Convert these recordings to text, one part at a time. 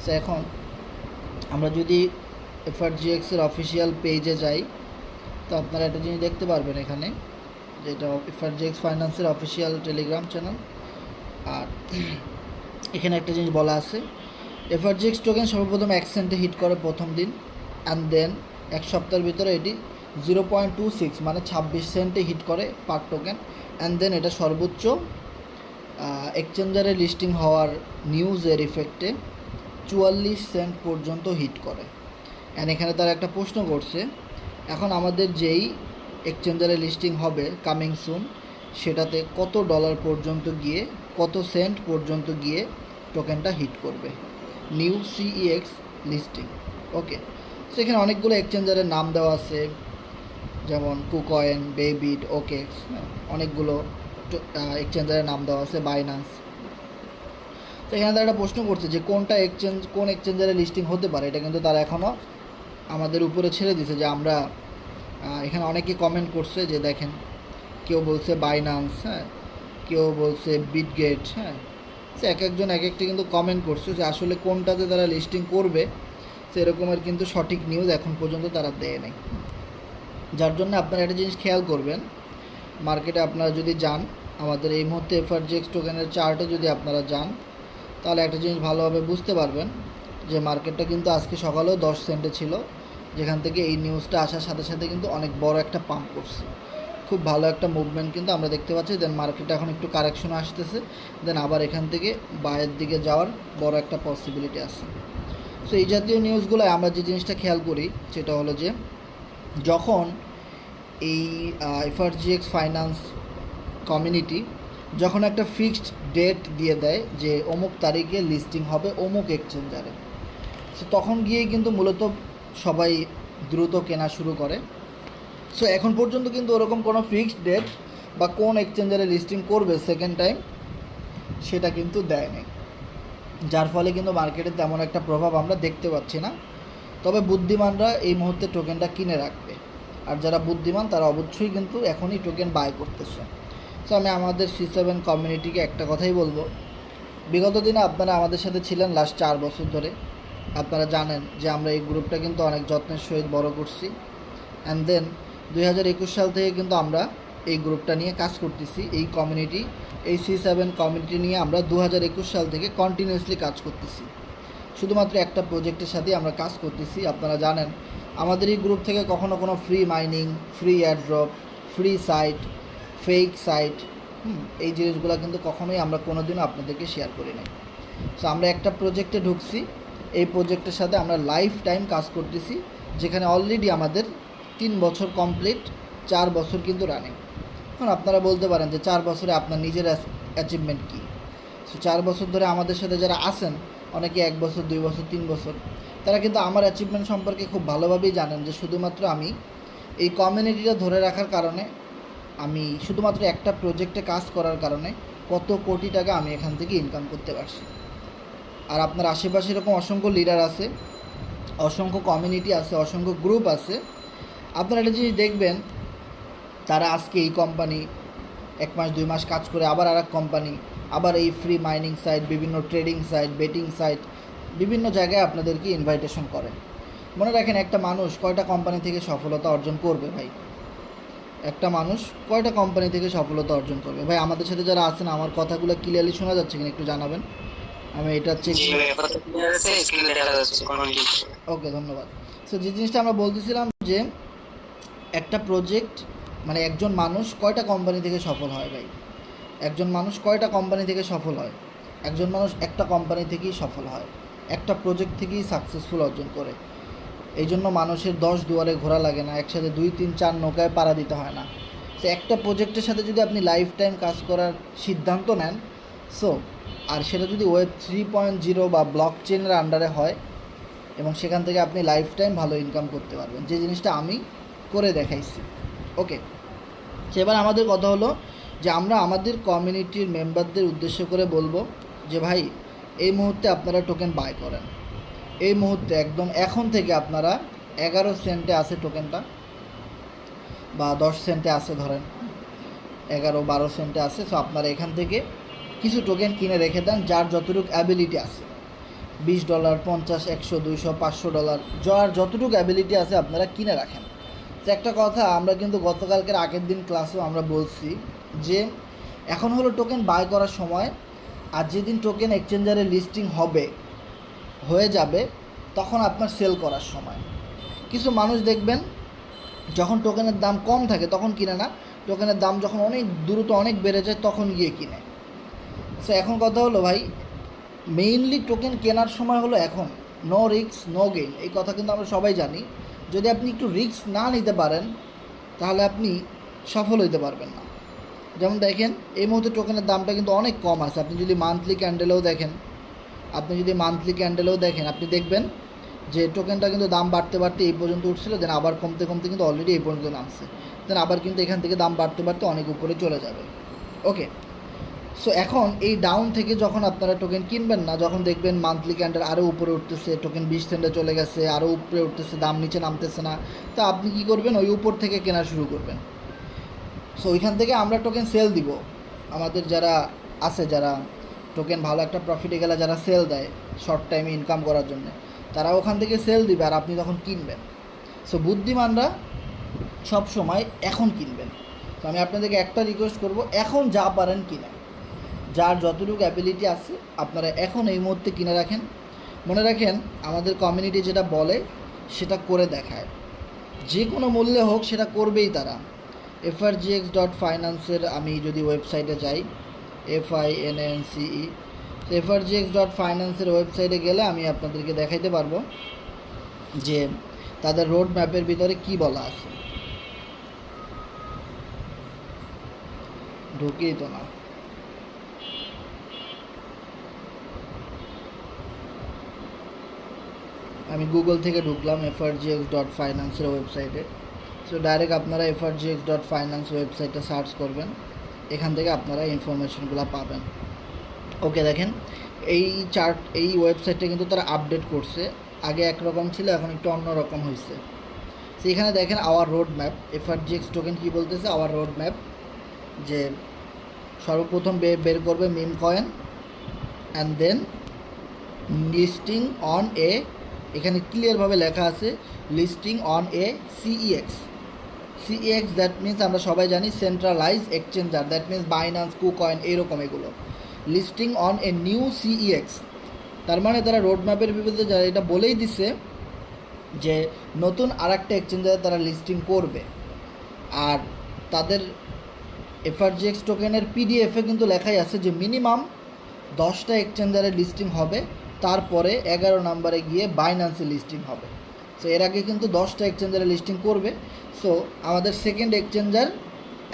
তো এখন আমরা যদি এফআরজিএক্সের অফিসিয়াল পেজে যাই, তো আপনারা একটা জিনিস দেখতে পারবেন এখানে, যেটা এফআরজিএক্স ফাইন্যান্সের অফিসিয়াল টেলিগ্রাম চ্যানেল। আর এখানে একটা জিনিস বলা আছে, এফআরজিএক্স টোকেন সর্বপ্রথম 1 সেন্টে হিট করে প্রথম দিন, অ্যান্ড দেন 1 সপ্তাহের ভিতরে এটি 0.26 মানে 26 সেন্টে হিট করে পার টোকেন, অ্যান্ড দেন এটা সর্বোচ্চ এক্সচেঞ্জারে লিস্টিং হওয়ার নিউজের ইফেক্টে 44 সেন্ট পর্যন্ত হিট করে। অ্যান্ড এখানে তারা একটা প্রশ্ন করছে, এখন আমাদের যেই এক্সচেঞ্জারে লিস্টিং হবে কামিং সুন, সেটাতে কত ডলার পর্যন্ত গিয়ে, কত সেন্ট পর্যন্ত গিয়ে টোকেনটা হিট করবে নিউ সিইএক্স লিস্টিং। ওকে, সো এখানে অনেকগুলো এক্সচেঞ্জারের নাম দেওয়া আছে, যেমন কুকয়েন, বেবিট, ওকেক্স, অনেকগুলো এক্সচেঞ্জারের নাম দেওয়া আছে, বাইন্যান্স। তো এখানে তারা একটা প্রশ্ন করছে যে কোন এক্সচেঞ্জারে লিস্টিং হতে পারে, এটা কিন্তু তারা এখনও আমাদের উপরে ছেড়ে দিছে যে আমরা এখানে অনেকে কমেন্ট করছে যে দেখেন, কেউ বলছে বাইন্যান্স, হ্যাঁ, কেউ বলছে বিটগেট, হ্যাঁ, সে এক একজন এক একটা কিন্তু কমেন্ট করছে যে আসলে কোনটাতে তারা লিস্টিং করবে, সেরকমের কিন্তু সঠিক নিউজ এখন পর্যন্ত তারা দেয় নাই। যার জন্য আপনারা একটা জিনিস খেয়াল করবেন, মার্কেটে আপনারা যদি যান, আমাদের এই মুহূর্তে এফআরজিএক্স টোকেনের চার্টে যদি আপনারা যান, তাহলে একটা জিনিস ভালোভাবে বুঝতে পারবেন যে মার্কেটটা কিন্তু আজকে সকালেও 10 সেন্টে ছিল, যেখান থেকে এই নিউজটা আসার সাথে সাথে কিন্তু অনেক বড় একটা পাম্প করছে, খুব ভালো একটা মুভমেন্ট কিন্তু আমরা দেখতে পাচ্ছি। দেন মার্কেটে এখন একটু কারেকশন আসতেছে, দেন আবার এখান থেকে বায়ের দিকে যাওয়ার বড় একটা পসিবিলিটি আছে। সো এই জাতীয় নিউজগুলো আমরা যে জিনিসটা খেয়াল করি সেটা হলো যে যখন এই এফআরজিএক্স ফাইন্যান্স কমিউনিটি যখন একটা ফিক্সড ডেট দিয়ে দেয় যে অমুক তারিখে লিস্টিং হবে অমুক এক্সচেঞ্জারে, সো তখন গিয়েই কিন্তু মূলত সবাই দ্রুত কেনা শুরু করে। সো এখন পর্যন্ত কিন্তু ওরকম কোনো ফিক্সড ডেট বা কোন এক্সচেঞ্জারে লিস্টিং করবে সেকেন্ড টাইম, সেটা কিন্তু দেয়নি, যার ফলে কিন্তু মার্কেটে তেমন একটা প্রভাব আমরা দেখতে পাচ্ছি না। তবে বুদ্ধিমানরা এই মুহূর্তে টোকেনটা কিনে রাখবে, আর যারা বুদ্ধিমান তারা অবশ্যই কিন্তু এখনই টোকেন বাই করতেছে। সো আমি আমাদের C7 কমিউনিটিকে একটা কথাই বলবো, বিগত দিনে আপনারা আমাদের সাথে ছিলেন লাস্ট 4 বছর ধরে, আপনারা জানেন যে আমরা এই গ্রুপটা কিন্তু অনেক যত্নের সহিত বড় করছি, অ্যান্ড দেন 2021 সাল থেকে কিন্তু আমরা এই গ্রুপটা নিয়ে কাজ করতেছি। এই কমিউনিটি, এই C7 কমিউনিটি নিয়ে আমরা 2021 সাল থেকে কন্টিনিউয়াসলি কাজ করতেছি, শুধুমাত্র একটা প্রজেক্টের সাথেই আমরা কাজ করতেছি। আপনারা জানেন আমাদের এই গ্রুপ থেকে কখনো কোনো free mining, free airdrop, free site, fake site, এই জিনিসগুলো কিন্তু কখনোই আমরা কোনো দিনও আপনাদেরকে শেয়ার করি নাই। সো আমরা একটা প্রজেক্টে ঢুকছি, এই প্রজেক্টের সাথে আমরা লাইফ টাইম কাজ করতেছি, যেখানে অলরেডি আমাদের 3 বছর কমপ্লিট, 4 বছর কিন্তু রানিং। এখন আপনারা বলতে পারেন যে 4 বছরে আপনার নিজের অ্যাচিভমেন্ট কী? সো 4 বছর ধরে আমাদের সাথে যারা আছেন, অনেকে 1 বছর, 2 বছর, 3 বছর, তারা কিন্তু আমার অ্যাচিভমেন্ট সম্পর্কে খুব ভালোভাবেই জানেন যে শুধুমাত্র আমি এই কমিউনিটিটা ধরে রাখার কারণে, আমি শুধুমাত্র একটা প্রজেক্টে কাজ করার কারণে কত কোটি টাকা আমি এখান থেকে ইনকাম করতে পারছি। আর আপনার আশেপাশে এরকম অসংখ্য লিডার আছে, অসংখ্য কমিউনিটি আছে, অসংখ্য গ্রুপ আছে। আপনারা একটা জিনিস দেখবেন, তারা আজকে এই কোম্পানি 1 মাস 2 মাস কাজ করে আবার আর এক কোম্পানি, আবার এই ফ্রি মাইনিং সাইট, বিভিন্ন ট্রেডিং সাইট, বেটিং সাইট, বিভিন্ন জায়গায় আপনাদেরকে ইনভাইটেশন করে। মনে রাখেন, একটা মানুষ কয়টা কোম্পানি থেকে সফলতা অর্জন করবে ভাই? একটা মানুষ কয়টা কোম্পানি থেকে সফলতা অর্জন করবে ভাই? আমাদের সাথে যারা আছেন, আমার কথাগুলো ক্লিয়ারলি শোনা যাচ্ছে কিনা একটু জানাবেন, আমি এটা চেক। ওকে, ধন্যবাদ। সো যে জিনিসটা আমরা বলতেছিলাম যে একটা প্রজেক্ট মানে একজন মানুষ কয়টা কোম্পানি থেকে সফল হয় ভাই? একজন মানুষ কয়টা কোম্পানি থেকে সফল হয়? একজন মানুষ একটা কোম্পানি থেকেই সফল হয়, একটা প্রজেক্ট থেকেই সাকসেসফুল অর্জন করে। এই জন্য মানুষের 10 দুয়ারে ঘোরা লাগে না, একসাথে 2, 3, 4 নৌকায় পাড়া দিতে হয় না। তো একটা প্রজেক্টের সাথে যদি আপনি লাইফ টাইম কাজ করার সিদ্ধান্ত নেন, সো আর সেটা যদি ওয়েব 3.0 বা ব্লক চেনের আন্ডারে হয়, এবং সেখান থেকে আপনি লাইফ টাইম ভালো ইনকাম করতে পারবেন, যে জিনিসটা আমি করে দেখাইছি। ওকে, সেবার আমাদের কথা হলো যে আমরা আমাদের কমিউনিটির মেম্বারদের উদ্দেশ্য করে বলবো যে ভাই, এই মুহূর্তে আপনারা টোকেন বাই করেন। এই মুহূর্তে একদম এখন থেকে আপনারা 11 সেন্টে আছে টোকেনটা, বা 10 সেন্টে আছে, ধরেন 11-12 সেন্টে আছে। সো আপনারা এখান থেকে কিছু টোকেন কিনে রেখে দেন, যার যতটুকু অ্যাবিলিটি আছে। $20, 50, 100, 200, $500 যার যতটুকু অ্যাবিলিটি আছে আপনারা কিনে রাখেন। তো একটা কথা আমরা কিন্তু গতকালকের আগের দিন ক্লাসেও আমরা বলছি যে এখন হলো টোকেন বাই করার সময়, আর যেদিন টোকেন এক্সচেঞ্জারে লিস্টিং হয়ে যাবে তখন আপনার সেল করার সময়। কিছু মানুষ দেখবেন যখন টোকেনের দাম কম থাকে তখন কিনে না, টোকেনের দাম যখন অনেক দ্রুত অনেক বেড়ে যায় তখন গিয়ে কিনে। সো এখন কথা হলো ভাই, মেইনলি টোকেন কেনার সময় হলো এখন, নো রিস্ক নো গেইন, এই কথা কিন্তু আমরা সবাই জানি। যদি আপনি একটু রিস্ক না নিতে পারেন তাহলে আপনি সফল হইতে পারবেন না। যেমন দেখেন এই মুহূর্তে টোকেনের দামটা কিন্তু অনেক কম আছে। আপনি যদি মান্থলি ক্যান্ডেলেও দেখেন আপনি দেখবেন যে টোকেনটা কিন্তু দাম বাড়তে বাড়তে এই পর্যন্ত উঠছিল, দেন আবার কমতে কমতে কিন্তু অলরেডি এই পর্যন্ত নামছে, দেন আবার কিন্তু এখান থেকে দাম বাড়তে বাড়তে অনেক উপরে চলে যাবে। ওকে, সো এখন এই ডাউন থেকে যখন আপনারা টোকেন কিনবেন না, যখন দেখবেন মান্থলি ক্যান্ডেল আরও উপরে উঠতেছে, টোকেন 20 সেন্টে চলে গেছে, আরও উপরে উঠতেছে, দাম নিচে নামতেছে না, তা আপনি কী করবেন, ওই উপর থেকে কেনা শুরু করবেন। সো ওইখান থেকে আমরা টোকেন সেল দিব। আমাদের যারা আছে, যারা টোকেন ভালো একটা প্রফিটে গেলে যারা সেল দেয় শর্ট টাইমে ইনকাম করার জন্য, তারা ওখান থেকে সেল দিবে আর আপনি তখন কিনবেন। সো বুদ্ধিমানরা সব সময় এখন কিনবেন। তো আমি আপনাদেরকে একটা রিকোয়েস্ট করব, এখন যা পারেন কিনেন, যার যতটুকু অ্যাবিলিটি আছে আপনারা এখন এই মুহূর্তে কিনে রাখেন। মনে রাখেন আমাদের কমিউনিটি যেটা বলে সেটা করে দেখায়, যে কোনো মূল্যে হোক সেটা করবেই তারা। frgx.finance আমি যদি ওয়েবসাইটে যাই, FINANCE, frgx.finance ওয়েবসাইটে গেলে আমি আপনাদেরকে দেখাইতে পারবো যে তাদের রোড ম্যাপের ভিতরে কি বলা আছে। ঢুকেই তো না, আমি গুগল থেকে ঢুকলাম frgx.finance ওয়েবসাইটে। সো ডাইরেক্ট আপনারা frgx.finance ওয়েবসাইটটা সার্চ করবেন, এখান থেকে আপনারা ইনফরমেশনগুলো পাবেন। ওকে, দেখেন এই ওয়েবসাইটটা কিন্তু তারা আপডেট করছে, আগে একরকম ছিল এখন একটু অন্যরকম হয়েছে। সো এখানে দেখেন our road map, FRGX token কী বলতেছে, আওয়ার রোড ম্যাপ, যে সর্বপ্রথম বের করবে meme coin and then listing on a, এখানে ক্লিয়ারভাবে লেখা আছে listing on a CEX, that means আমরা সবাই জানি centralize exchanger, that means Binance, KuCoin, এইরকম এগুলো। Listing on a new CEX, তার মানে তারা রোড ম্যাপের বিপরীতে যারা এটা বলেই দিছে যে নতুন আর একটা এক্সচেঞ্জারে তারা লিস্টিং করবে। আর তাদের FRGX টোকেনের PDF-এ কিন্তু লেখাই আছে যে মিনিমাম 10টা এক্সচেঞ্জারে লিস্টিং হবে, তারপরে 11 নম্বরে গিয়ে বাইন্যান্সে লিস্টিং হবে। সো এর আগে কিন্তু 10টা এক্সচেঞ্জারে লিস্টিং করবে। সো আমাদের সেকেন্ড এক্সচেঞ্জার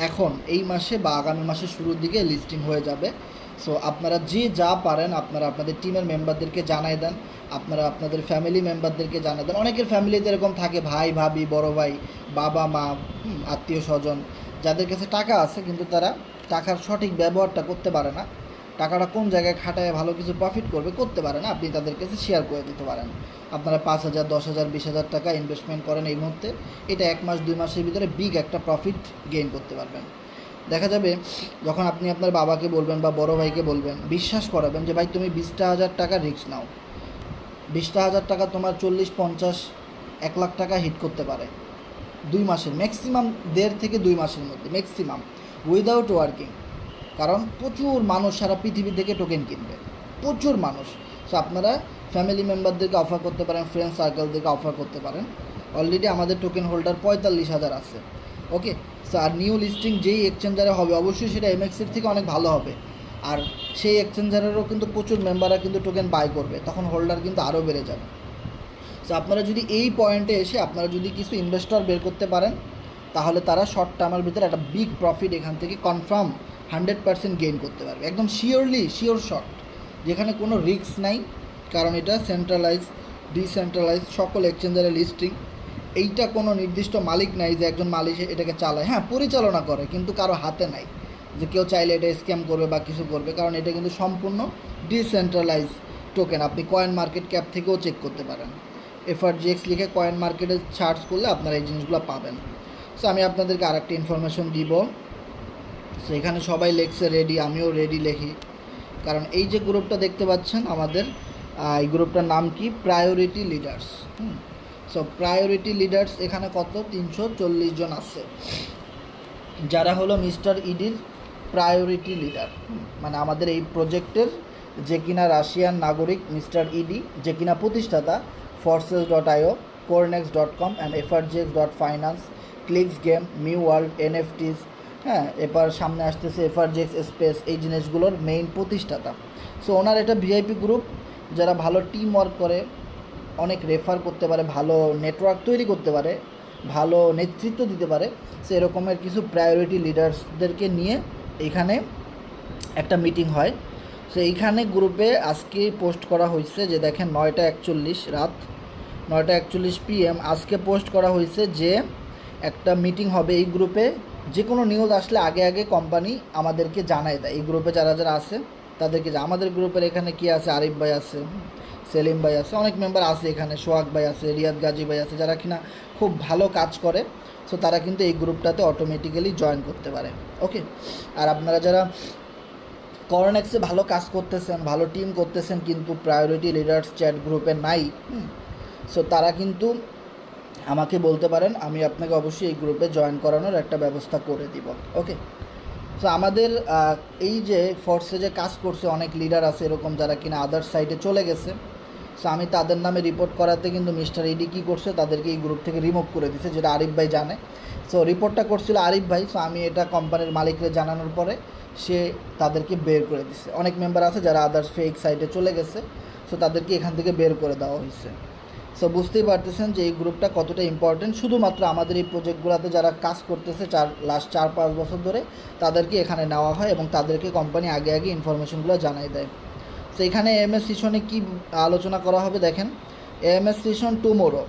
এখন এই মাসে বা আগামী মাসের শুরুর দিকে লিস্টিং হয়ে যাবে। সো আপনারা যে যা পারেন আপনারা আপনাদের টিমের মেম্বারদেরকে জানাই দেন, আপনারা আপনাদের ফ্যামিলি মেম্বারদেরকে জানাই দেন। অনেকের ফ্যামিলিতে এরকম থাকে, ভাই ভাবি, বড় ভাই, বাবা মা, আত্মীয় স্বজন, যাদের কাছে টাকা আছে কিন্তু তারা টাকার সঠিক ব্যবহারটা করতে পারে না, টাকাটা কোন জায়গায় খাটায় ভালো কিছু প্রফিট করতে পারে না, আপনি তাদের কাছে শেয়ার করে দিতে পারেন। আপনারা 5,000, 10,000, 20,000 টাকা ইনভেস্টমেন্ট করেন এই মুহূর্তে, এটা 1 মাস 2 মাসের ভিতরে বিগ একটা প্রফিট গেইন করতে পারবেন। দেখা যাবে যখন আপনি আপনার বাবাকে বলবেন বা বড় ভাইকে বলবেন, বিশ্বাস করাবেন যে ভাই তুমি 20,000 টাকা রিস্ক নাও, 20,000 টাকা তোমার 40, 50, 1 লাখ টাকা হিট করতে পারে 2 মাসের, ম্যাক্সিমাম 1.5 থেকে 2 মাসের মধ্যে, ম্যাক্সিমাম উইদাউট ওয়ার্কিং। কারণ প্রচুর মানুষ সারা পৃথিবী থেকে টোকেন কিনবে, প্রচুর মানুষ। সো আপনারা ফ্যামিলি মেম্বারদেরকে অফার করতে পারেন, ফ্রেন্ড সার্কেলদেরকে অফার করতে পারেন। অলরেডি আমাদের টোকেন হোল্ডার 45,000 আছে। ওকে, সো আর নিউ লিস্টিং যেই এক্সচেঞ্জারে হবে অবশ্যই সেটা MXের থেকে অনেক ভালো হবে, আর সেই এক্সচেঞ্জারেরও কিন্তু প্রচুর মেম্বাররা কিন্তু টোকেন বাই করবে, তখন হোল্ডার কিন্তু আরও বেড়ে যাবে। সো আপনারা যদি এই পয়েন্টে এসে আপনারা যদি কিছু ইনভেস্টর বের করতে পারেন তাহলে তারা শর্ট টার্মের ভিতরে একটা বিগ প্রফিট এখান থেকে কনফার্ম 100% গেইন করতে পারবে, একদম শিওর শর্ট, যেখানে কোনো রিস্ক নাই। কারণ এটা সেন্ট্রালাইজ, ডিসেন্ট্রালাইজ, সকল এক্সচেঞ্জারে লিস্টিং, এইটা কোনো নির্দিষ্ট মালিক নাই যে একজন মালিক এটাকে চালায়, হ্যাঁ পরিচালনা করে কিন্তু কারো হাতে নাই যে কেউ চাইলে এটা স্ক্যাম করবে বা কিছু করবে। কারণ এটা কিন্তু সম্পূর্ণ ডিসেন্ট্রালাইজ টোকেন, আপনি কয়েন মার্কেট ক্যাপ থেকেও চেক করতে পারেন। FRGX লিখে কয়েন মার্কেটে সার্চ করলে আপনারা এই জিনিসগুলো পাবেন। সো আমি আপনাদেরকে আরেকটা ইনফরমেশন দিব। সো এখানে সবাই লেখছে রেডি, আমিও রেডি লেখি, কারণ এই যে গ্রুপটা দেখতে পাচ্ছেন আমাদের এই গ্রুপটার নাম কি, priority leaders. So priority leaders এখানে কত, 340 জন আছে, যারা হলো মিস্টার ইডির প্রায়োরিটি লিডার। মানে আমাদের এই প্রজেক্টের যে কিনা রাশিয়ান নাগরিক মিস্টার ইডি, যে কিনা প্রতিষ্ঠাতা forces.io, cornex.com and frgx.finance, clicks game, mu world, NFTs, হ্যাঁ, এবার সামনে আসতেছে এফআরজেক্স স্পেস, এই জিনিসগুলোর মেইন প্রতিষ্ঠাতা। সো ওনার এটা ভিআইপি গ্রুপ, যারা ভালো টিম ওয়ার্ক করে, অনেক রেফার করতে পারে, ভালো নেটওয়ার্ক তৈরি করতে পারে, ভালো নেতৃত্ব দিতে পারে। সো এরকমের কিছু প্রায়োরিটি লিডার্সদেরকে নিয়ে এখানে একটা মিটিং হয়। সো এইখানে গ্রুপে আজকে পোস্ট করা হয়েছে যে দেখেন 9টা 41 রাত 9টা 41 PM আজকে পোস্ট করা হয়েছে যে একটা মিটিং হবে এই গ্রুপে। যে কোনো নিউজ আসলে আগে আগে কোম্পানি আমাদেরকে জানায় দেয়। এই গ্রুপে যারা যারা আছে তাদেরকে, আমাদের গ্রুপের এখানে কি আছে, আরিফ ভাই আছে, সেলিম ভাই আছে, অনেক মেম্বার আছে এখানে, সোহাগ ভাই আছে, রিয়াদ গাজী ভাই আছে, যারা কিনা খুব ভালো কাজ করে। সো তারা কিন্তু এই গ্রুপটাতে অটোমেটিক্যালি জয়েন করতে পারে। ওকে, আর আপনারা যারা করনেক্সে ভালো কাজ করতেছেন, ভালো টিম করতেছেন, কিন্তু প্রায়োরিটি লিডার্স চ্যাট গ্রুপে নাই, সো তারা কিন্তু আমাকে বলতে পারেন, আমি আপনাকে অবশ্যই এই গ্রুপে জয়েন করানোর একটা ব্যবস্থা করে দিব। ওকে, সো আমাদের এই যে ফোর্সে যে কাজ করছে অনেক লিডার আছে এরকম, যারা কিনা আদার সাইডে চলে গেছে। সো আমি তাদের নামে রিপোর্ট করাতে কিন্তু মিস্টার ইডি কী করছে, তাদেরকে এই গ্রুপ থেকে রিমুভ করে দিছে, যেটা আরিফ ভাই জানে। সো রিপোর্টটা করছিল আরিফ ভাই। সো আমি এটা কোম্পানির মালিককে জানানোর পরে সে তাদেরকে বের করে দিছে। অনেক মেম্বার আছে যারা আদার্স ফেক সাইটে চলে গেছে, সো তাদেরকে এখান থেকে বের করে দেওয়া হয়েছে। সো বুঝতেই পারতেছেন যে এই গ্রুপটা কতটা ইম্পর্টেন্ট। শুধুমাত্র আমাদের এই প্রজেক্টগুলোতে যারা কাজ করতেছে লাস্ট 4-5 বছর ধরে, তাদেরকে এখানে নেওয়া হয় এবং তাদেরকে কোম্পানি আগে আগে ইনফরমেশনগুলো জানাই দেয়। সো এখানে এএমএস সেশনে কী আলোচনা করা হবে দেখেন, এএমএস সেশন টুমোরো,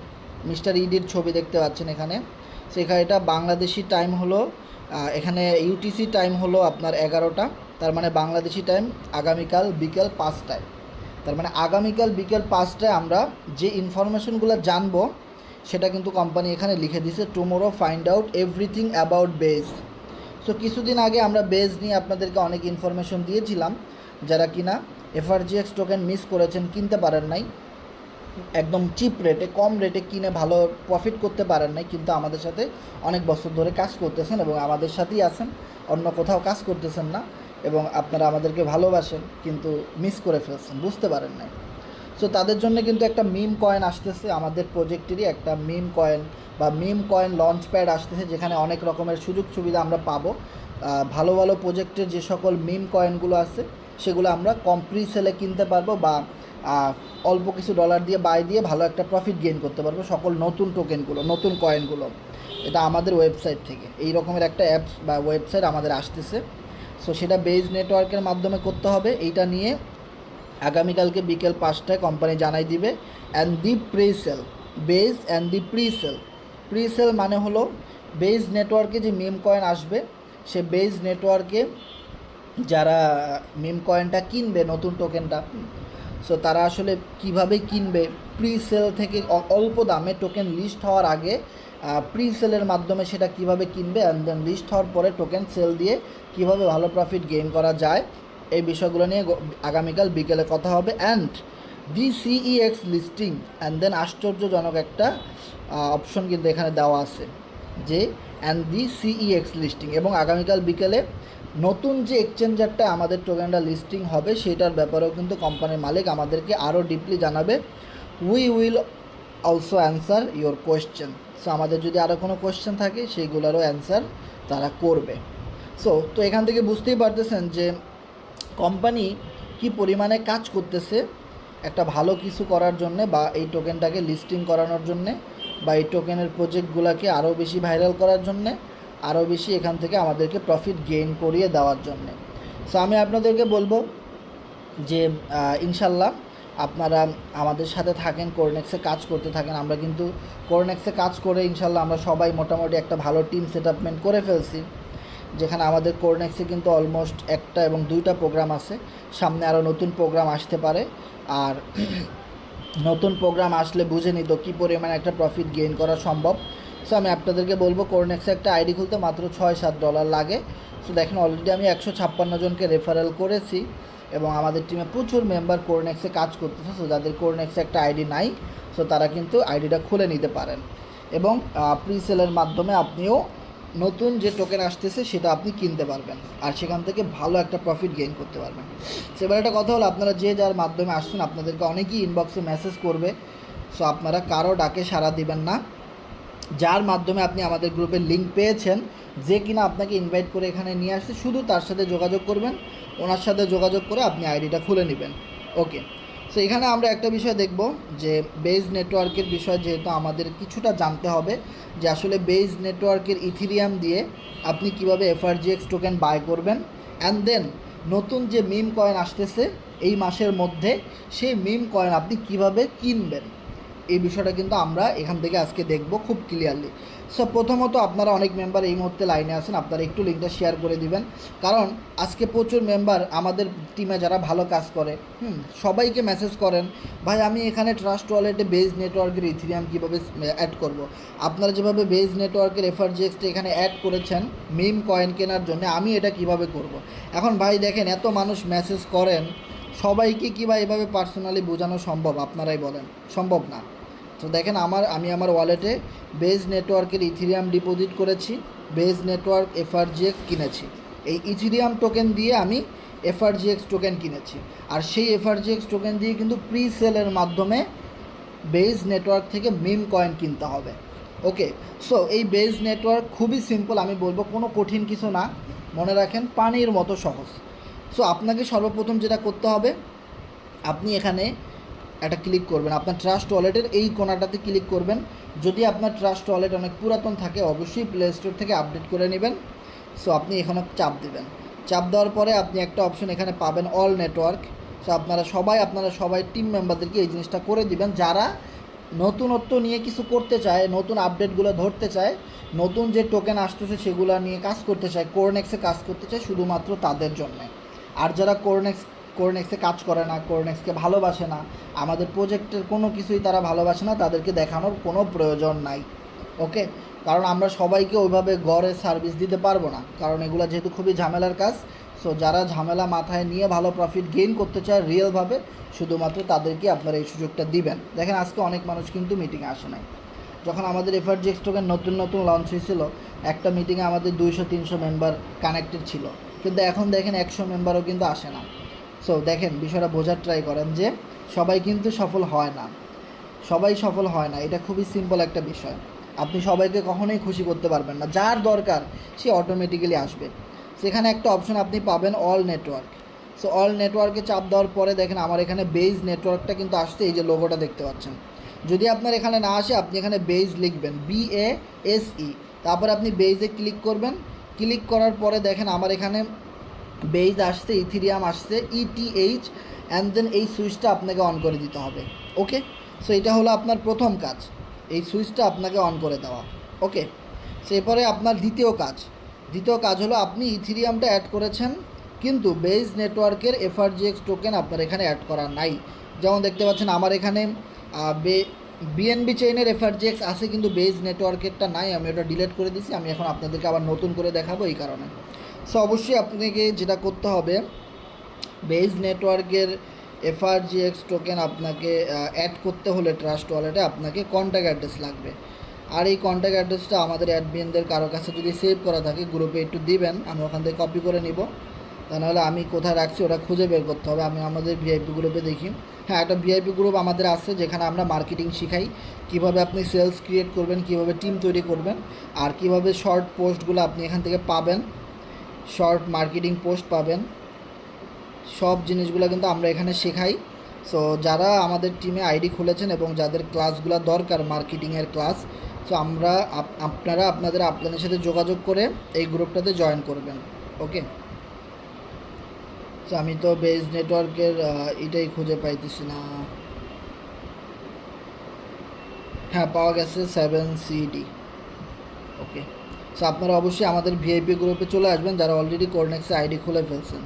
মিস্টার ইডির ছবি দেখতে পাচ্ছেন এখানে। সো এখানে এটা বাংলাদেশি টাইম হলো, এখানে ইউটিসি টাইম হলো আপনার 11টা, তার মানে বাংলাদেশি টাইম আগামীকাল বিকেল 5টায়। তার মানে আগামীকাল বিকেল 5টায় আমরা যে ইনফরমেশনগুলো জানবো সেটা কিন্তু কোম্পানি এখানে লিখে দিছে, tomorrow find out everything about base. So কিছুদিন আগে আমরা বেজ নিয়ে আপনাদেরকে অনেক ইনফরমেশন দিয়েছিলাম, যারা কিনা এফআরজিএক্স টোকেন মিস করেছেন, কিনতে পারেন নাই, একদম চিপ রেটে, কম রেটে কিনে ভালো প্রফিট করতে পারেন নাই, কিন্তু আমাদের সাথে অনেক বছর ধরে কাজ করতেছেন এবং আমাদের সাথেই আছেন, অন্য কোথাও কাজ করতেছেন না, এবং আপনারা আমাদেরকে ভালোবাসেন, কিন্তু মিস করে ফেলছেন, বুঝতে পারেন নাই। সো তাদের জন্য কিন্তু একটা মিম কয়েন আসতেছে, আমাদের প্রজেক্টেরই একটা মিম কয়েন বা মিম কয়েন লঞ্চ প্যাড আসতেছে, যেখানে অনেক রকমের সুযোগ সুবিধা আমরা পাবো। ভালো ভালো প্রজেক্টের যে সকল মিম কয়েনগুলো আছে সেগুলো আমরা কম প্রি সেলে কিনতে পারবো, বা অল্প কিছু ডলার দিয়ে বাই দিয়ে ভালো একটা প্রফিট গেইন করতে পারবো সকল নতুন টোকেনগুলো, নতুন কয়েনগুলো। এটা আমাদের ওয়েবসাইট থেকে এই রকমের একটা অ্যাপস বা ওয়েবসাইট আমাদের আসতেছে। সো সেটা বেজ নেটওয়ার্কের মাধ্যমে করতে হবে। এইটা নিয়ে আগামীকালকে বিকেল 5টায় কোম্পানি জানাই দিবে। And the pre sale, base and the pre sale, pre sale মানে হলো বেজ নেটওয়ার্কে যে মিম কয়েন আসবে, সে বেজ নেটওয়ার্কে যারা মিম কয়েনটা কিনবে, নতুন টোকেনটা, সো তারা আসলে কিভাবে কিনবে, প্রি সেল থেকে অল্প দামে টোকেন লিস্ট হওয়ার আগে প্রি সেলের মাধ্যমে সেটা কিভাবে কিনবে, অ্যান্ড দেন লিস্ট হওয়ার পরে টোকেন সেল দিয়ে কিভাবে ভালো প্রফিট গেইন করা যায়, এই বিষয়গুলো নিয়ে আগামীকাল বিকেলে কথা হবে। And the CEX listing, and then আশ্চর্যজনক একটা অপশন কিন্তু এখানে দেওয়া আছে যে অ্যান্ড দি সিইএক্স লিস্টিং, এবং আগামীকাল বিকেলে নতুন যে এক্সচেঞ্জারটা আমাদের টোকেনটা লিস্টিং হবে সেটার ব্যাপারেও কিন্তু কোম্পানির মালিক আমাদেরকে আরও ডিপলি জানাবে। We will also answer your question. So আমাদের যদি আরও কোনো কোয়েশ্চেন থাকে সেইগুলোরও অ্যান্সার তারা করবে। তো এখান থেকে বুঝতেই পারতেছেন যে কোম্পানি কি পরিমাণে কাজ করতেছে একটা ভালো কিছু করার জন্যে, বা এই টোকেনটাকে লিস্টিং করানোর জন্যে, বা এই টোকেনের প্রজেক্টগুলোকে আরও বেশি ভাইরাল করার জন্যে, আরও বেশি এখান থেকে আমাদেরকে প্রফিট গেইন করিয়ে দেওয়ার জন্যে। সো আমি আপনাদেরকে বলবো যে ইনশাল্লাহ আপনারা আমাদের সাথে থাকেন, কোরনেক্সে কাজ করতে থাকেন। আমরা কিন্তু কোরনেক্সে কাজ করে ইনশাল্লাহ আমরা সবাই মোটামুটি একটা ভালো টিম সেটআপমেন্ট করে ফেলছি, যেখানে আমাদের কোরনেক্সে কিন্তু অলমোস্ট 1টা এবং 2টা প্রোগ্রাম আছে, সামনে আরও নতুন প্রোগ্রাম আসতে পারে। আর নতুন প্রোগ্রাম আসলে বুঝে নিত কী পরিমাণে একটা প্রফিট গেইন করা সম্ভব। সো আমি আপনাদেরকে বলবো কোরনেক্সে একটা আইডি খুলতে মাত্র $6-7 লাগে। সো দেখেন অলরেডি আমি 156 জনকে রেফারেল করেছি, এবং আমাদের টিমে প্রচুর মেম্বার কোরনেক্সে কাজ করতেছে। সো যাদের কোরনেক্সে একটা আইডি নাই, সো তারা কিন্তু আইডিটা খুলে নিতে পারেন এবং প্রি সেলের মাধ্যমে আপনিও নতুন যে টোকেন আসতেছে সেটা আপনি কিনতে পারবেন আর সেখান থেকে ভালো একটা প্রফিট গেইন করতে পারবেন। সেবার একটা কথা হলো, আপনারা যে যার মাধ্যমে আসছেন আপনাদেরকে অনেকেই ইনবক্সে মেসেজ করবে। সো আপনারা কারো ডাকে সাড়া দিবেন না। যার মাধ্যমে আপনি আমাদের গ্রুপের লিঙ্ক পেয়েছেন, যে কিনা আপনাকে ইনভাইট করে এখানে নিয়ে আসছে, শুধু তার সাথে যোগাযোগ করবেন, ওনার সাথে যোগাযোগ করে আপনি আইডিটা খুলে নেবেন। ওকে, সো এখানে আমরা একটা বিষয় দেখব যে বেজ নেটওয়ার্কের বিষয়, যেহেতু আমাদের কিছুটা জানতে হবে যে আসলে বেজ নেটওয়ার্কের ইথিরিয়াম দিয়ে আপনি কিভাবে এফআরজিএক্স টোকেন বাই করবেন, অ্যান্ড দেন নতুন যে মিম কয়েন আসতেছে এই মাসের মধ্যে, সেই মিম কয়েন আপনি কিভাবে কিনবেন, এই বিষয়টা কিন্তু আমরা এখান থেকে আজকে দেখব খুব ক্লিয়ারলি। সো প্রথমত আপনারা অনেক মেম্বার এই মুহূর্তে লাইনে আছেন, আপনারা একটু লিঙ্কটা শেয়ার করে দিবেন, কারণ আজকে প্রচুর মেম্বার আমাদের টিমে যারা ভালো কাজ করে সবাইকে মেসেজ করেন, ভাই আমি এখানে ট্রাস্ট ওয়ালেটে বেজ নেটওয়ার্কের ইথিরিয়াম কীভাবে অ্যাড করব। আপনারা যেভাবে বেজ নেটওয়ার্কের এফআরজিএক্সটা এখানে অ্যাড করেছেন মিম কয়েন কেনার জন্য, আমি এটা কিভাবে করব। এখন ভাই দেখেন, এত মানুষ মেসেজ করেন, সবাইকে কী বা এভাবে পার্সোনালি বোঝানো সম্ভব? আপনারাই বলেন, সম্ভব না। তো দেখেন, আমি আমার ওয়ালেটে বেজ নেটওয়ার্কের ইথিরিয়াম ডিপোজিট করেছি, বেজ নেটওয়ার্ক এফআরজিএক্স কিনেছি, এই ইথিরিয়াম টোকেন দিয়ে আমি এফআরজিএক্স টোকেন কিনেছি, আর সেই এফআরজিএক্স টোকেন দিয়ে কিন্তু প্রি সেলের মাধ্যমে বেজ নেটওয়ার্ক থেকে মিম কয়েন কিনতে হবে। ওকে, সো এই বেজ নেটওয়ার্ক খুবই সিম্পল, আমি বলবো কোনো কঠিন কিছু না, মনে রাখেন পানির মতো সহজ। সো আপনাকে সর্বপ্রথম যেটা করতে হবে, আপনি এখানে একটা ক্লিক করবেন, আপনার ট্রাস্ট ওয়ালেটের এই কোণাটাতে ক্লিক করবেন। যদি আপনার ট্রাস্ট ওয়ালেট অনেক পুরাতন থাকে, অবশ্যই প্লে স্টোর থেকে আপডেট করে নেবেন। সো আপনি এখানে চাপ দিবেন, চাপ দেওয়ার পরে আপনি একটা অপশন এখানে পাবেন, অল নেটওয়ার্ক। সো আপনারা সবাই টিম মেম্বারদেরকে এই জিনিসটা করে দিবেন, যারা নতুনত্ব নিয়ে কিছু করতে চায়, নতুন আপডেটগুলো ধরতে চায়, নতুন যে টোকেন আসতেছে সেগুলো নিয়ে কাজ করতে চায়, কোরনেক্সে কাজ করতে চায়, শুধুমাত্র তাদের জন্যে। আর যারা কোরনেক্সে কাজ করে না, কোরনেক্সকে ভালোবাসে না, আমাদের প্রজেক্টের কোনো কিছুই তারা ভালোবাসে না, তাদেরকে দেখানোর কোনো প্রয়োজন নাই। ওকে, কারণ আমরা সবাইকে ওইভাবে গড়ে সার্ভিস দিতে পারবো না, কারণ এগুলো যেহেতু খুবই ঝামেলার কাজ। সো যারা ঝামেলা মাথায় নিয়ে ভালো প্রফিট গেইন করতে চায় রিয়েলভাবে, শুধুমাত্র তাদেরকে আপনারা এই সুযোগটা দিবেন। দেখেন, আজকে অনেক মানুষ কিন্তু মিটিংয়ে আসে নাই। যখন আমাদের এফআরজিএক্স টোকেন নতুন লঞ্চ হয়েছিল, একটা মিটিংয়ে আমাদের 200-300 মেম্বার কানেক্টেড ছিল, কিন্তু এখন দেখেন 100 মেম্বারও কিন্তু আসে না। সো দেখেন, বিষয়টা বোঝার ট্রাই করেন যে সবাই কিন্তু সফল হয় না, এটা খুবই সিম্পল একটা বিষয়। আপনি সবাইকে কখনোই খুশি করতে পারবেন না, যার দরকার সে অটোমেটিক্যালি আসবে। সেখানে একটা অপশন আপনি পাবেন, অল নেটওয়ার্ক। সো অল নেটওয়ার্কে চাপ দেওয়ার পরে দেখেন আমার এখানে বেজ নেটওয়ার্কটা কিন্তু আসছে, এই যে লোগোটা দেখতে পাচ্ছেন। যদি আপনার এখানে না আসে, আপনি এখানে বেজ লিখবেন, BASE, তারপরে আপনি বেজে ক্লিক করবেন। ক্লিক করার পরে দেখেন আমার এখানে বেজ আসছে, ইথিরিয়াম আসছে, ETH, অ্যান্ড দেন এই সুইচটা আপনাকে অন করে দিতে হবে। ওকে, সো এটা হলো আপনার প্রথম কাজ, এই সুইচটা আপনাকে অন করে দেওয়া। ওকে, সো এরপরে আপনার দ্বিতীয় কাজ হলো, আপনি ইথিরিয়ামটা অ্যাড করেছেন, কিন্তু বেজ নেটওয়ার্কের এফআরজিএক্স টোকেন আপনার এখানে অ্যাড করা নাই। যেমন দেখতে পাচ্ছেন আমার এখানে BNB চেইনের এফআরজিএক্স আছে, কিন্তু বেজ নেটওয়ার্কেরটা নাই, আমি ওটা ডিলিট করে দিয়েছি। আমি এখন আপনাদেরকে আবার নতুন করে দেখাবো এই কারণে। সো অবশ্যই আপনাকে যেটা করতে হবে, বেজ নেটওয়ার্কের এফআরজিএক্স টোকেন আপনাকে অ্যাড করতে হলে ট্রাস্ট ওয়ালেটে আপনাকে কন্ট্যাক্ট অ্যাড্রেস লাগবে। আর এই কন্ট্যাক্ট অ্যাড্রেসটা আমাদের অ্যাডমিনদের কারো কাছে যদি সেভ করা থাকে গ্রুপে একটু দিবেন, আমি ওখান থেকে কপি করে নিব। তা নাহলে আমি কোথায় রাখছি ওটা খুঁজে বের করতে হবে। আমি আমাদের ভিআইপি গ্রুপে দেখি, হ্যাঁ একটা ভিআইপি গ্রুপ আমাদের আছে, যেখানে আমরা মার্কেটিং শিখাই, কীভাবে আপনি সেলস ক্রিয়েট করবেন, কীভাবে টিম তৈরি করবেন, আর কীভাবে শর্ট পোস্টগুলো আপনি এখান থেকে পাবেন, শর্ট মার্কেটিং পোস্ট পাবেন, সব জিনিসগুলো কিন্তু আমরা এখানে শেখাই। সো যারা আমাদের টিমে আইডি খুলেছেন এবং যাদের ক্লাসগুলো দরকার মার্কেটিংয়ের ক্লাস, সো আপনারা আপনাদের আপলাইনের সাথে যোগাযোগ করে এই গ্রুপটাতে জয়েন করবেন। ওকে, সো আমি তো বেজ নেটওয়ার্কের এটাই খুঁজে পাইতেছি না। হ্যাঁ, পাওয়া গেছে 7CD। ওকে, সো আপনারা অবশ্যই আমাদের ভিআইপি গ্রুপে চলে আসবেন যারা অলরেডি কোরনেক্সে আইডি খুলে ফেলছেন।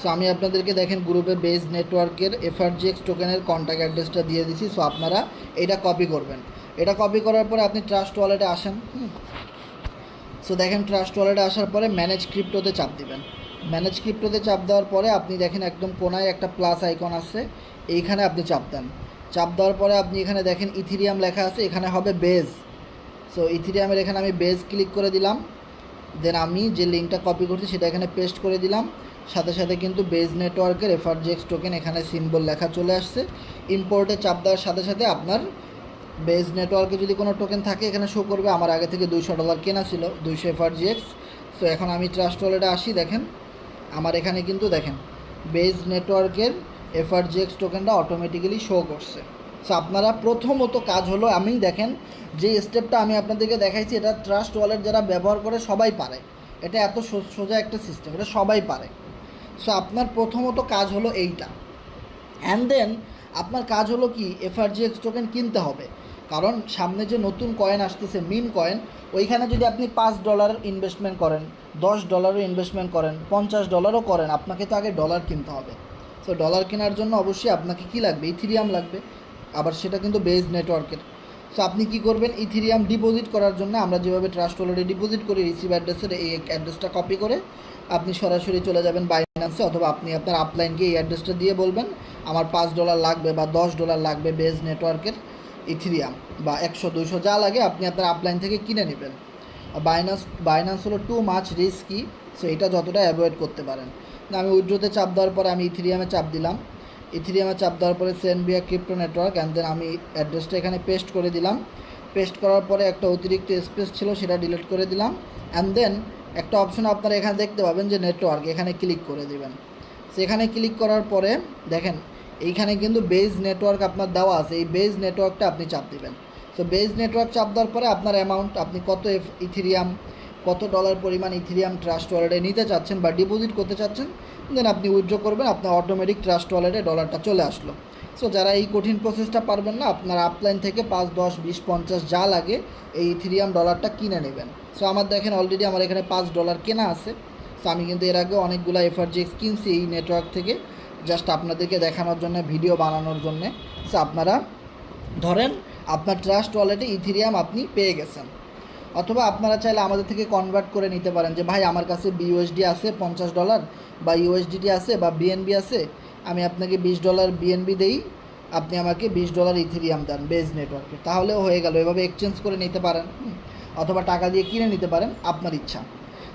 সো আমি আপনাদেরকে দেখেন গ্রুপে বেজ নেটওয়ার্কের এফআরজিএক্স টোকেনের কন্ট্যাক্ট অ্যাড্রেসটা দিয়ে দিচ্ছি। সো আপনারা এটা কপি করবেন। এটা কপি করার পরে আপনি ট্রাস্ট ওয়ালেটে আসেন। সো দেখেন ট্রাস্ট ওয়ালেটে আসার পরে ম্যানেজ ক্রিপ্টোতে চাপ দিবেন। ম্যানেজ ক্রিপ্টোতে চাপ দেওয়ার পরে আপনি দেখেন একদম কোনায় একটা প্লাস আইকন আছে, এইখানে আপনি চাপ দেন। চাপ দেওয়ার পরে আপনি এখানে দেখেন ইথিরিয়াম লেখা আছে, এখানে হবে বেজ। সো ইথিরিয়ামের এখানে আমি বেজ ক্লিক করে দিলাম। দেন আমি যে লিঙ্কটা কপি করছি সেটা এখানে পেস্ট করে দিলাম। সাথে সাথে কিন্তু বেজ নেটওয়ার্কের এফআরজিএক্স টোকেন এখানে সিম্বল লেখা চলে আসছে। ইম্পোর্টে চাপ দেওয়ার সাথে সাথে আপনার বেজ নেটওয়ার্কে যদি কোনো টোকেন থাকে এখানে শো করবে। আমার আগে থেকে $200 কেনা ছিল, 200 এফআরজিএক্স। সো এখন আমি ট্রাস্ট ওয়ালেটে আসি, দেখেন আমার এখানে কিন্তু দেখেন বেজ নেটওয়ার্কের এফআরজিএক্স টোকেনটা অটোমেটিক্যালি শো করছে। সো আপনারা প্রথমত কাজ হলো, আমি দেখেন যে স্টেপটা আমি আপনাদেরকে দেখাইছি এটা ট্রাস্ট ওয়ালেট যারা ব্যবহার করে সবাই পারে, এটা এত সোজা একটা সিস্টেম, এটা সবাই পারে। সো আপনার প্রথমত কাজ হলো এইটা। অ্যান্ড দেন আপনার কাজ হলো কি, এফআরজিএক্স টোকেন কিনতে হবে। কারণ সামনে যে নতুন কয়েন আসতেছে মিম কয়েন, ওইখানে যদি আপনি $5 ইনভেস্টমেন্ট করেন, $10 ইনভেস্টমেন্ট করেন, $50 করেন, আপনাকে তো আগে ডলার কিনতে হবে। সো ডলার কেনার জন্য অবশ্যই আপনাকে কী লাগবে, ইথিরিয়াম লাগবে, আবার সেটা কিন্তু বেজ নেটওয়ার্কের। সো আপনি কী করবেন, ইথিরিয়াম ডিপোজিট করার জন্য আমরা যেভাবে ট্রাস্ট ওয়ালেটে ডিপোজিট করি রিসিভ অ্যাড্রেসের, এই অ্যাড্রেসটা কপি করে আপনি সরাসরি চলে যাবেন বাইন্যান্সে, অথবা আপনি আপনার আপলাইনকে এই অ্যাড্রেসটা দিয়ে বলবেন আমার $5 লাগবে বা $10 লাগবে বেজ নেটওয়ার্কের ইথিরিয়াম, বা 100-200 যা লাগে আপনি আপনার আপলাইন থেকে কিনে নেবেন। বাইন্যান্স হলো টু মাচ রিস্কি, সো এটা যতটা অ্যাভয়েড করতে পারেন। না, আমি উইথড্রোতে চাপ দেওয়ার পরে আমি ইথিরিয়ামে চাপ দিলাম। ইথিরিয়ামে চাপ দেওয়ার পরে send via crypto network, and then আমি অ্যাড্রেসটা এখানে পেস্ট করে দিলাম। পেস্ট করার পরে একটা অতিরিক্ত স্পেস ছিল সেটা ডিলিট করে দিলাম। অ্যান্ড দেন একটা অপশন আপনারা এখানে দেখতে পাবেন যে নেটওয়ার্ক, এখানে ক্লিক করে দেবেন। সেখানে ক্লিক করার পরে দেখেন এইখানে কিন্তু বেজ নেটওয়ার্ক আপনার দেওয়া আছে, এই বেজ নেটওয়ার্কটা আপনি চাপ দিবেন। সো বেজ নেটওয়ার্ক চাপ দেওয়ার পরে আপনার অ্যামাউন্ট, আপনি কত ইথিরিয়াম, কত ডলার পরিমাণ ইথিরিয়াম ট্রাস্ট ওয়ালেটে নিতে চাচ্ছেন বা ডিপোজিট করতে চাচ্ছেন, দেন আপনি উইথড্র করবেন, আপনার অটোমেটিক ট্রাস্ট ওয়ালেটে ডলারটা চলে আসলো। সো যারা এই কঠিন প্রসেসটা পারবেন না, আপনার আপলাইন থেকে 5, 10, 20, 50 যা লাগে এই ইথিরিয়াম ডলারটা কিনে নেবেন। সো আমার দেখেন অলরেডি আমার এখানে $5 কেনা আছে। সো আমি কিন্তু এর আগে অনেকগুলো এফআরজিএক্স কিনছি এই নেটওয়ার্ক থেকে, জাস্ট আপনাদেরকে দেখানোর জন্য, ভিডিও বানানোর জন্যে। সো আপনারা ধরেন আপনার ট্রাস্ট ওয়ালেটে ইথিরিয়াম আপনি পেয়ে গেছেন, অথবা আপনারা চাইলে আমাদের থেকে কনভার্ট করে নিতে পারেন যে ভাই আমার কাছে বিইউএসডি আছে $50 বা ইউএসডিটি আছে বা বিএনবি আছে, আমি আপনাকে $20 বিএনবি দেই, আপনি আমাকে $20 ইথিরিয়াম দেন বেজ নেটওয়ার্কে, তাহলেও হয়ে গেল। এভাবে এক্সচেঞ্জ করে নিতে পারেন, অথবা টাকা দিয়ে কিনে নিতে পারেন, আপনার ইচ্ছা।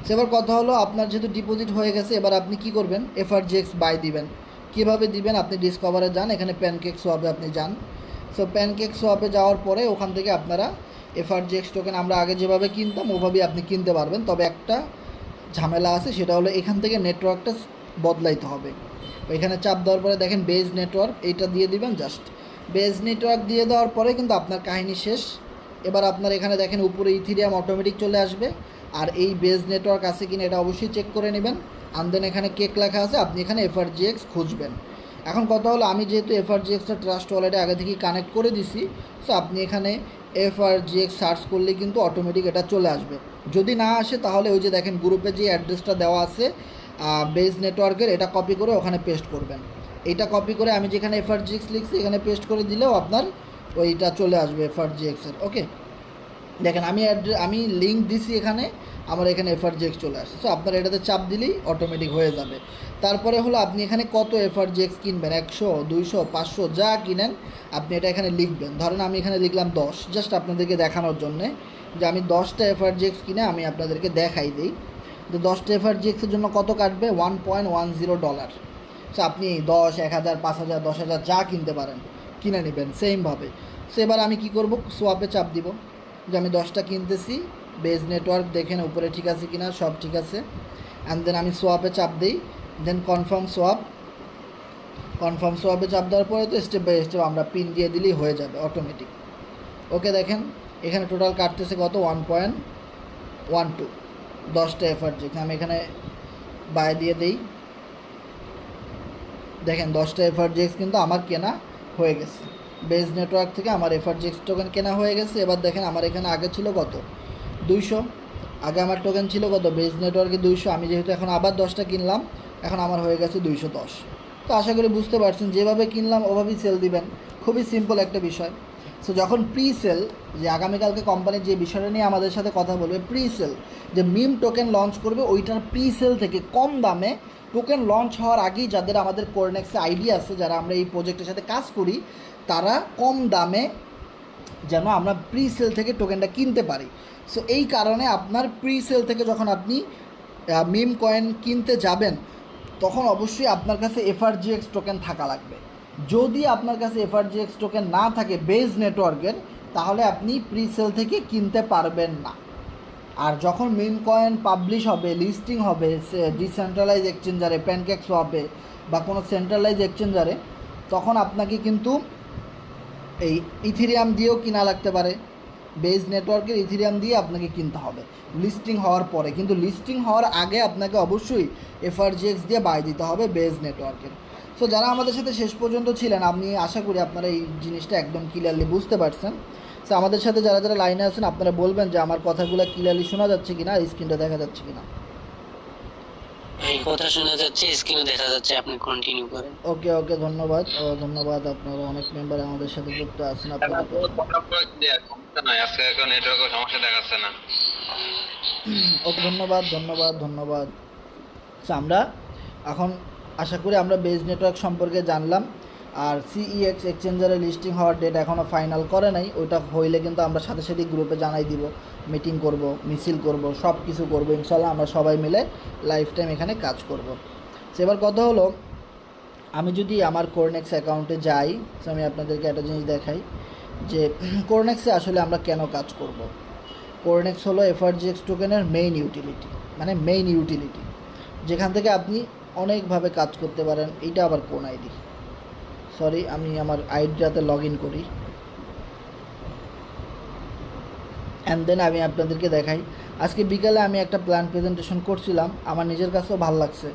সেবার কথা হলো আপনার যেহেতু ডিপোজিট হয়ে গেছে, এবার আপনি কি করবেন, এফআরজিএক্স বাই দিবেন। কীভাবে দিবেন, আপনি ডিসকভারে যান, এখানে প্যানকেক সোয়াপে আপনি যান। সো প্যানকেক সোয়াপে যাওয়ার পরে ওখান থেকে আপনারা এফআরজিএক্স টোকেন আমরা আগে যেভাবে কিনতাম ওভাবেই আপনি কিনতে পারবেন। তবে একটা ঝামেলা আছে, সেটা হলো এখান থেকে নেটওয়ার্কটা বদলাইতে হবে। এখানে চাপ দেওয়ার পরে দেখেন বেজ নেটওয়ার্ক, এইটা দিয়ে দিবেন। জাস্ট বেজ নেটওয়ার্ক দিয়ে দেওয়ার পরে কিন্তু আপনার কাহিনী শেষ। এবার আপনার এখানে দেখেন উপরে ইথিরিয়াম অটোমেটিক চলে আসবে, আর এই বেজ নেটওয়ার্ক আছে কিনা এটা অবশ্যই চেক করে নেবেন। অ্যান্ড দেন এখানে কেক লেখা আছে, আপনি এখানে এফআরজিএক্স খুঁজবেন। এখন কথা হলো আমি যেহেতু এফআরজিএক্সটা ট্রাস্ট ওয়ালেটে আগে থেকেই কানেক্ট করে দিছি, সো আপনি এখানে এফআরজিএক্স সার্চ করলে কিন্তু অটোমেটিক এটা চলে আসবে। যদি না আসে তাহলে ওই যে দেখেন গ্রুপে যে অ্যাড্রেসটা দেওয়া আছে বেজ নেটওয়ার্কের, এটা কপি করে ওখানে পেস্ট করবেন। এইটা কপি করে আমি যেখানে এফআরজিএক্স লিখছি এখানে পেস্ট করে দিলেও আপনার ওইটা চলে আসবে এফআরজিএক্সের। ওকে, দেখেন আমি লিঙ্ক দিছি এখানে, আমার এখানে এফআরজিএক্স চলে আসছে। সো আপনার এটাতে চাপ দিলেই অটোমেটিক হয়ে যাবে। তারপরে হলো আপনি এখানে কত এফআরজিএক্স কিনবেন, 100, 200, 500 যা কিনেন আপনি এটা এখানে লিখবেন। ধরেন আমি এখানে লিখলাম 10, জাস্ট আপনাদেরকে দেখানোর জন্যে যে আমি 10টা এফআরজিএক্স কিনে আমি আপনাদেরকে দেখাই দিই যে 10টা এফআরজিএক্সের জন্য কত কাটবে, $1.10। সো আপনি 10, 1000, 5000, 10,000 যা কিনতে পারেন কিনে নেবেন সেমভাবে। সো এবার আমি কি করব, সোয়াপে চাপ দিব যে আমি 10টা কিনতেছি, বেজ নেটওয়ার্ক দেখেন উপরে ঠিক আছে কিনা, সব ঠিক আছে। অ্যান্ড দেন আমি সোয়াপে চাপ দিই, দেন কনফার্ম সোয়াপে চাপ দেওয়ার পরে তো স্টেপ বাই স্টেপ আমরা পিন দিয়ে দিলেই হয়ে যাবে অটোমেটিক। ওকে, দেখেন এখানে টোটাল কাটতেছে কত, 1.12, 10টা এফআরজিএক্স। আমি এখানে বাই দিয়ে দিই, দেখেন 10টা এফআরজিএক্স কিন্তু আমার কেনা হয়ে গেছে। বেজ নেটওয়ার্ক থেকে আমার এফআরজিএক্স টোকেন কেনা হয়ে গেছে। এবার দেখেন আমার এখানে আগে ছিল কত, 200, আগে আমার টোকেন ছিল কত বেজ নেটওয়ার্কে 200, আমি যেহেতু এখন আবার 10টা কিনলাম, এখন আমার হয়ে গেছে 210। তো আশা করি বুঝতে পারছেন, যেভাবে কিনলাম ওভাবেই সেল দিবেন, খুব খুবই সিম্পল একটা বিষয়। সো যখন প্রি সেল, যে আগামীকালকে কোম্পানির যে বিষয়টা নিয়ে আমাদের সাথে কথা বলবে, প্রি সেল, যে মিম টোকেন লঞ্চ করবে, ওইটার প্রি সেল থেকে কম দামে টোকেন লঞ্চ হওয়ার আগেই যাদের আমাদের কোরনেক্সে আইডিয়া আছে, যারা আমরা এই প্রজেক্টের সাথে কাজ করি, তারা কম দামে যেন আমরা প্রি সেল থেকে টোকেনটা কিনতে পারি। সো এই কারণে আপনার প্রি সেল থেকে যখন আপনি মিম কয়েন কিনতে যাবেন, তখন অবশ্যই আপনার কাছে এফআরজিএক্স টোকেন থাকা লাগবে। যদি আপনার কাছে এফআরজিএক্স টোকেন না থাকে বেজ নেটওয়ার্কের, তাহলে আপনি প্রি সেল থেকে কিনতে পারবেন না। আর যখন মিম কয়েন পাবলিশ হবে, লিস্টিং হবে ডিসেন্ট্রালাইজ এক্সচেঞ্জারে, প্যানকেক সোয়াপে বা কোনো সেন্ট্রালাইজ এক্সচেঞ্জারে, তখন আপনাকে কিন্তু এই ইথেরিয়াম দিয়েও কিনা লাগতে পারে। বেজ নেটওয়ার্কের ইথেরিয়াম দিয়ে আপনাকে কিনতে হবে লিস্টিং হওয়ার পরে, কিন্তু লিস্টিং হওয়ার আগে আপনাকে অবশ্যই এফআরজিএক্স দিয়ে বাই দিতে হবে বেজ নেটওয়ার্কের। সো যারা আমাদের সাথে শেষ পর্যন্ত ছিলেন, আমি আশা করি আপনারা এই জিনিসটা একদম ক্লিয়ারলি বুঝতে পারছেন। সো আমাদের সাথে যারা যারা লাইনে আছেন, আপনারা বলবেন যে আমার কথাগুলো ক্লিয়ারলি শোনা যাচ্ছে কিনা, স্ক্রিনটা দেখা যাচ্ছে কিনা। এই কথা শোনা যাচ্ছে, স্ক্রিনে দেখা যাচ্ছে, আপনি কন্টিনিউ করেন। ওকে ওকে, ধন্যবাদ ধন্যবাদ। আপনারা অনেক মেম্বার আমাদের সাথে যুক্ত আছেন। আপনাদের ওকে, ধন্যবাদ ধন্যবাদ ধন্যবাদ। আমরা এখন আশা করি আমরা বেজ নেটওয়ার্ক সম্পর্কে জানলাম। আর সিইএক্স এক্সচেঞ্জারে লিস্টিং হওয়ার ডেট এখনও ফাইনাল করে নাই, ওইটা হইলে কিন্তু আমরা সাথে সাথে গ্রুপে জানাই দিব, মিটিং করব, মিছিল করব, সব কিছু করবো ইনশাল্লাহ। আমরা সবাই মিলে লাইফ টাইম এখানে কাজ করব। সেবার কথা হলো, আমি যদি আমার কোরনেক্স অ্যাকাউন্টে যাই, আমি আপনাদেরকে একটা জিনিস দেখাই যে কোরনেক্সে আসলে আমরা কেন কাজ করব। কোরনেক্স হলো এফআরজিএক্স টোকেনের মেইন ইউটিলিটি, মানে মেইন ইউটিলিটি, যেখান থেকে আপনি অনেকভাবে কাজ করতে পারেন। এইটা আবার কোন আইডি, সরি আমি আমার আইডিটাতে লগ ইন করি, অ্যান্ড দেন আমি আপনাদেরকে দেখাই। আজকে বিকালে আমি একটা প্ল্যান প্রেজেন্টেশন করছিলাম, আমার নিজের কাছেও ভালো লাগছে,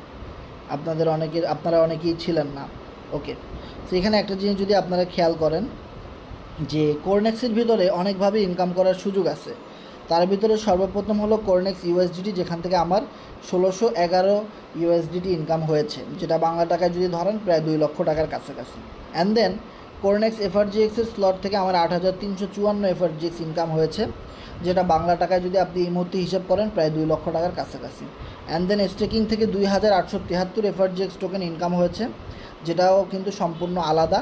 আপনারা অনেকেই ছিলেন না। ওকে, তো এখানে একটা জিনিস যদি আপনারা খেয়াল করেন যে কোরনেক্সের ভিতরে অনেকভাবে ইনকাম করার সুযোগ আছে। তার ভিতরে সর্বপ্রথম হলো কোরনেক্স ইউএসডিটি, যেখান থেকে আমার 1611 ইউএসডিটি ইনকাম হয়েছে, যেটা বাংলা টাকায় যদি ধরেন প্রায় 2 লক্ষ টাকার কাছাকাছি। অ্যান্ড দেন কোরনেক্স এফআরজিএক্সের স্লট থেকে আমার 8354 এফআরজিএক্স ইনকাম হয়েছে, যেটা বাংলা টাকায় যদি আপনি এই মুহূর্তে হিসাব করেন প্রায় 2 লক্ষ টাকার কাছাকাছি। অ্যান্ড দেন স্টেকিং থেকে 2873 এফআরজিএক্স টোকেন ইনকাম হয়েছে, যেটাও কিন্তু সম্পূর্ণ আলাদা।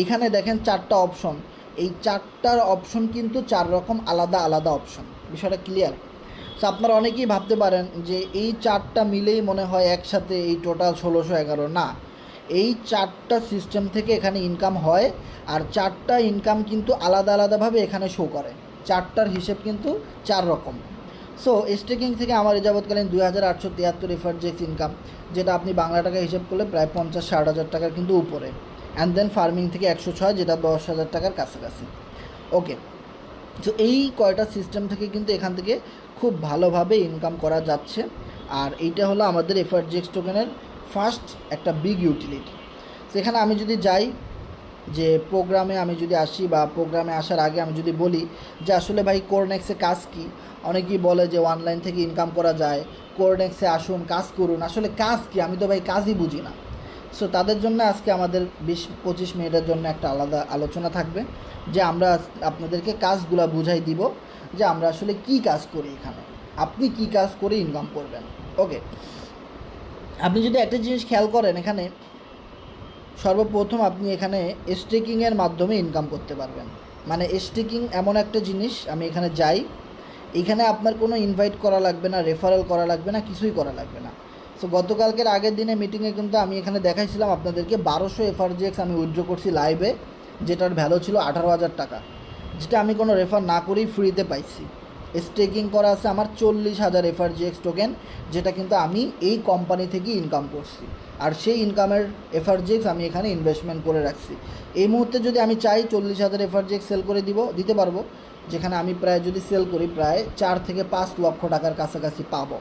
এইখানে দেখেন 4টা অপশন, এই 4টার অপশন কিন্তু 4 রকম আলাদা আলাদা অপশন। বিষয়টা ক্লিয়ার? সো আপনারা অনেকেই ভাবতে পারেন যে এই 4টা মিলেই মনে হয় একসাথে এই টোটাল 1611। না, এই 4টা সিস্টেম থেকে এখানে ইনকাম হয়, আর 4টা ইনকাম কিন্তু আলাদা আলাদাভাবে এখানে শো করে। 4টার হিসেব কিন্তু 4 রকম। সো স্টেকিং থেকে আমার যাবৎকালীন 2873 এফআরজিএক্স ইনকাম, যেটা আপনি বাংলা টাকা হিসেব করলে প্রায় 50-60 হাজার টাকার কিন্তু উপরে। অ্যান্ড দেন ফার্মিং থেকে 106, যেটা 10,000 টাকার কাছাকাছি। ওকে, তো এই কয়টা সিস্টেম থেকে কিন্তু এখান থেকে খুব ভালোভাবে ইনকাম করা যাচ্ছে। আর এইটা হলো আমাদের এফআরজিএক্স টোকেনের ফার্স্ট একটা বিগ ইউটিলিটি। সেখানে আমি যদি যাই, যে প্রোগ্রামে আমি যদি আসি, বা প্রোগ্রামে আসার আগে আমি যদি বলি যে আসলে ভাই কোরনেক্সে কাজ কি। অনেকেই বলে যে অনলাইন থেকে ইনকাম করা যায়, কোরনেক্সে আসুন, কাজ করুন। আসলে কাজ কি, আমি তো ভাই কাজই বুঝি না। সো তাদের জন্য আজকে আমাদের 20-25 মিনিটের জন্য একটা আলাদা আলোচনা থাকবে, যে আমরা আপনাদেরকে কাজগুলো বুঝাই দিব, যে আমরা আসলে কি কাজ করি এখানে, আপনি কি কাজ করে ইনকাম করবেন। ওকে, আপনি যদি একটা জিনিস খেয়াল করেন, এখানে সর্বপ্রথম আপনি এখানে স্টেকিংয়ের মাধ্যমে ইনকাম করতে পারবেন। মানে স্টেকিং এমন একটা জিনিস, আমি এখানে যাই, এখানে আপনার কোনো ইনভাইট করা লাগবে না, রেফারেল করা লাগবে না, কিছুই করা লাগবে না। সো গতকালকের আগের দিনে মিটিংয়ে কিন্তু আমি এখানে দেখাইছিলাম আপনাদেরকে 1200 এফআরজিএক্স আমি উইথড্র করছি লাইভে, যেটার ভ্যালু ছিল 18,000 টাকা, যেটা আমি কোনো রেফার না করেই ফ্রিতে পাইছি। স্টেকিং করা আছে আমার 40,000 এফআরজিএক্স টোকেন, যেটা কিন্তু আমি এই কোম্পানি থেকেই ইনকাম করছি। আর সেই ইনকামের এফআরজিএক্স আমি এখানে ইনভেস্টমেন্ট করে রাখছি। এই মুহূর্তে যদি আমি চাই 40,000 এফআরজিএক্স সেল করে দিতে পারবো, যেখানে আমি প্রায় যদি সেল করি প্রায় 4 থেকে 5 লক্ষ টাকার কাছাকাছি পাবো।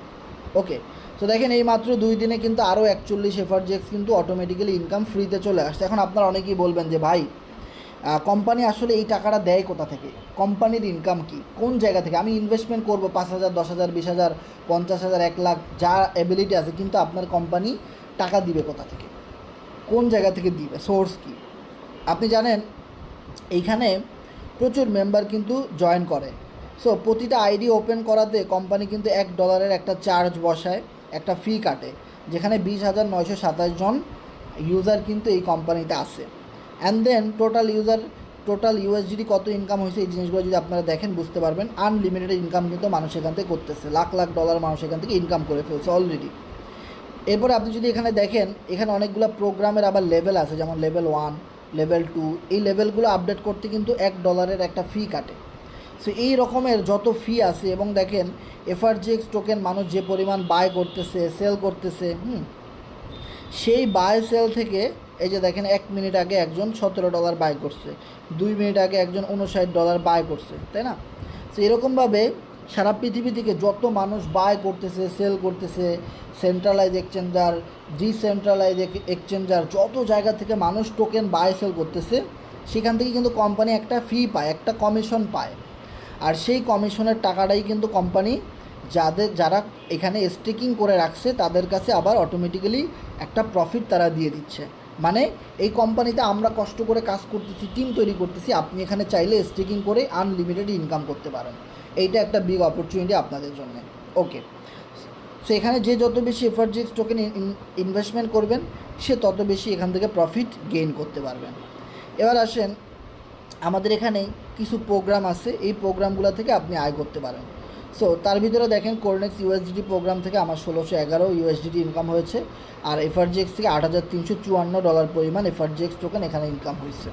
ওকে, তো দেখেন এই মাত্র 2 দিনে কিন্তু আরও 41 এফআরজিএক্স কিন্তু অটোমেটিক্যালি ইনকাম ফ্রিতে চলে আসছে। এখন আপনারা অনেকেই বলবেন যে ভাই কোম্পানি আসলে এই টাকাটা দেয় কোথা থেকে, কোম্পানির ইনকাম কি, কোন জায়গা থেকে আমি ইনভেস্টমেন্ট করবো 5,000, 10,000, 20,000, 50,000, 1 লাখ, যা অ্যাবিলিটি আছে, কিন্তু আপনার কোম্পানি টাকা দিবে কোথা থেকে, কোন জায়গা থেকে দিবে, সোর্স কি? আপনি জানেন এইখানে প্রচুর মেম্বার কিন্তু জয়েন করে। সো প্রতিটা আইডি ওপেন করাতে কোম্পানি কিন্তু $1 একটা চার্জ বসায়, একটা ফি কাটে, যেখানে 20,927 জন ইউজার কিন্তু এই কোম্পানিতে আসে। অ্যান্ড দেন টোটাল ইউএসডিটি কত ইনকাম হয়েছে এই জিনিসগুলো যদি আপনারা দেখেন বুঝতে পারবেন। আনলিমিটেড ইনকাম কিন্তু মানুষ এখান থেকে করতেছে, লাখ লাখ ডলার মানুষ এখান থেকে ইনকাম করে ফেলছে অলরেডি। এরপরে আপনি যদি এখানে দেখেন, এখানে অনেকগুলো প্রোগ্রামের আবার লেভেল আছে, যেমন লেভেল 1, লেভেল 2। এই লেভেলগুলো আপডেট করতে কিন্তু $1 একটা ফি কাটে। সো এই রকমের যত ফি আছে, এবং দেখেন এফআরজিএক্স টোকেন মানুষ যে পরিমাণ বাই করতেছে, সেল করতেছে, সেই বাই সেল থেকে এই যে দেখেন 1 মিনিট আগে একজন $17 বাই করছে, 2 মিনিট আগে একজন $59 বাই করছে, তাই না? তো এরকমভাবে সারা পৃথিবী থেকে যত মানুষ বাই করতেছে, সেল করতেছে, সেন্ট্রালাইজ এক্সচেঞ্জার, ডিসেন্ট্রালাইজ এক্সচেঞ্জার, যত জায়গা থেকে মানুষ টোকেন বাই সেল করতেছে, সেখান থেকে কিন্তু কোম্পানি একটা ফি পায়, একটা কমিশন পায়। আর সেই কমিশনের টাকাটাই কিন্তু কোম্পানি যারা এখানে স্টেকিং করে রাখছে তাদের কাছে আবার অটোমেটিক্যালি একটা প্রফিট তারা দিয়ে দিচ্ছে। মানে এই কোম্পানিতে আমরা কষ্ট করে কাজ করতেছি, টিম তৈরি করতেছি, আপনি এখানে চাইলে স্টেকিং করে আনলিমিটেড ইনকাম করতে পারেন। এইটা একটা বিগ অপরচুনিটি আপনাদের জন্য। ওকে, সো এখানে যে যত বেশি এফআরজিএক্স টোকেন ইনভেস্টমেন্ট করবেন, সে তত বেশি এখান থেকে প্রফিট গেইন করতে পারবেন। এবার আসেন, আমাদের এখানে কিছু প্রোগ্রাম আছে, এই প্রোগ্রামগুলো থেকে আপনি আয় করতে পারেন। সো তার ভিতরে দেখেন কোরনেক্স ইউএসডিটি প্রোগ্রাম থেকে আমার 1611 ইউএসডিটি ইনকাম হয়েছে, আর এফআরজিএক্স থেকে $8,354 পরিমাণ এফআরজিএক্স টোকেন এখানে ইনকাম হয়েছে।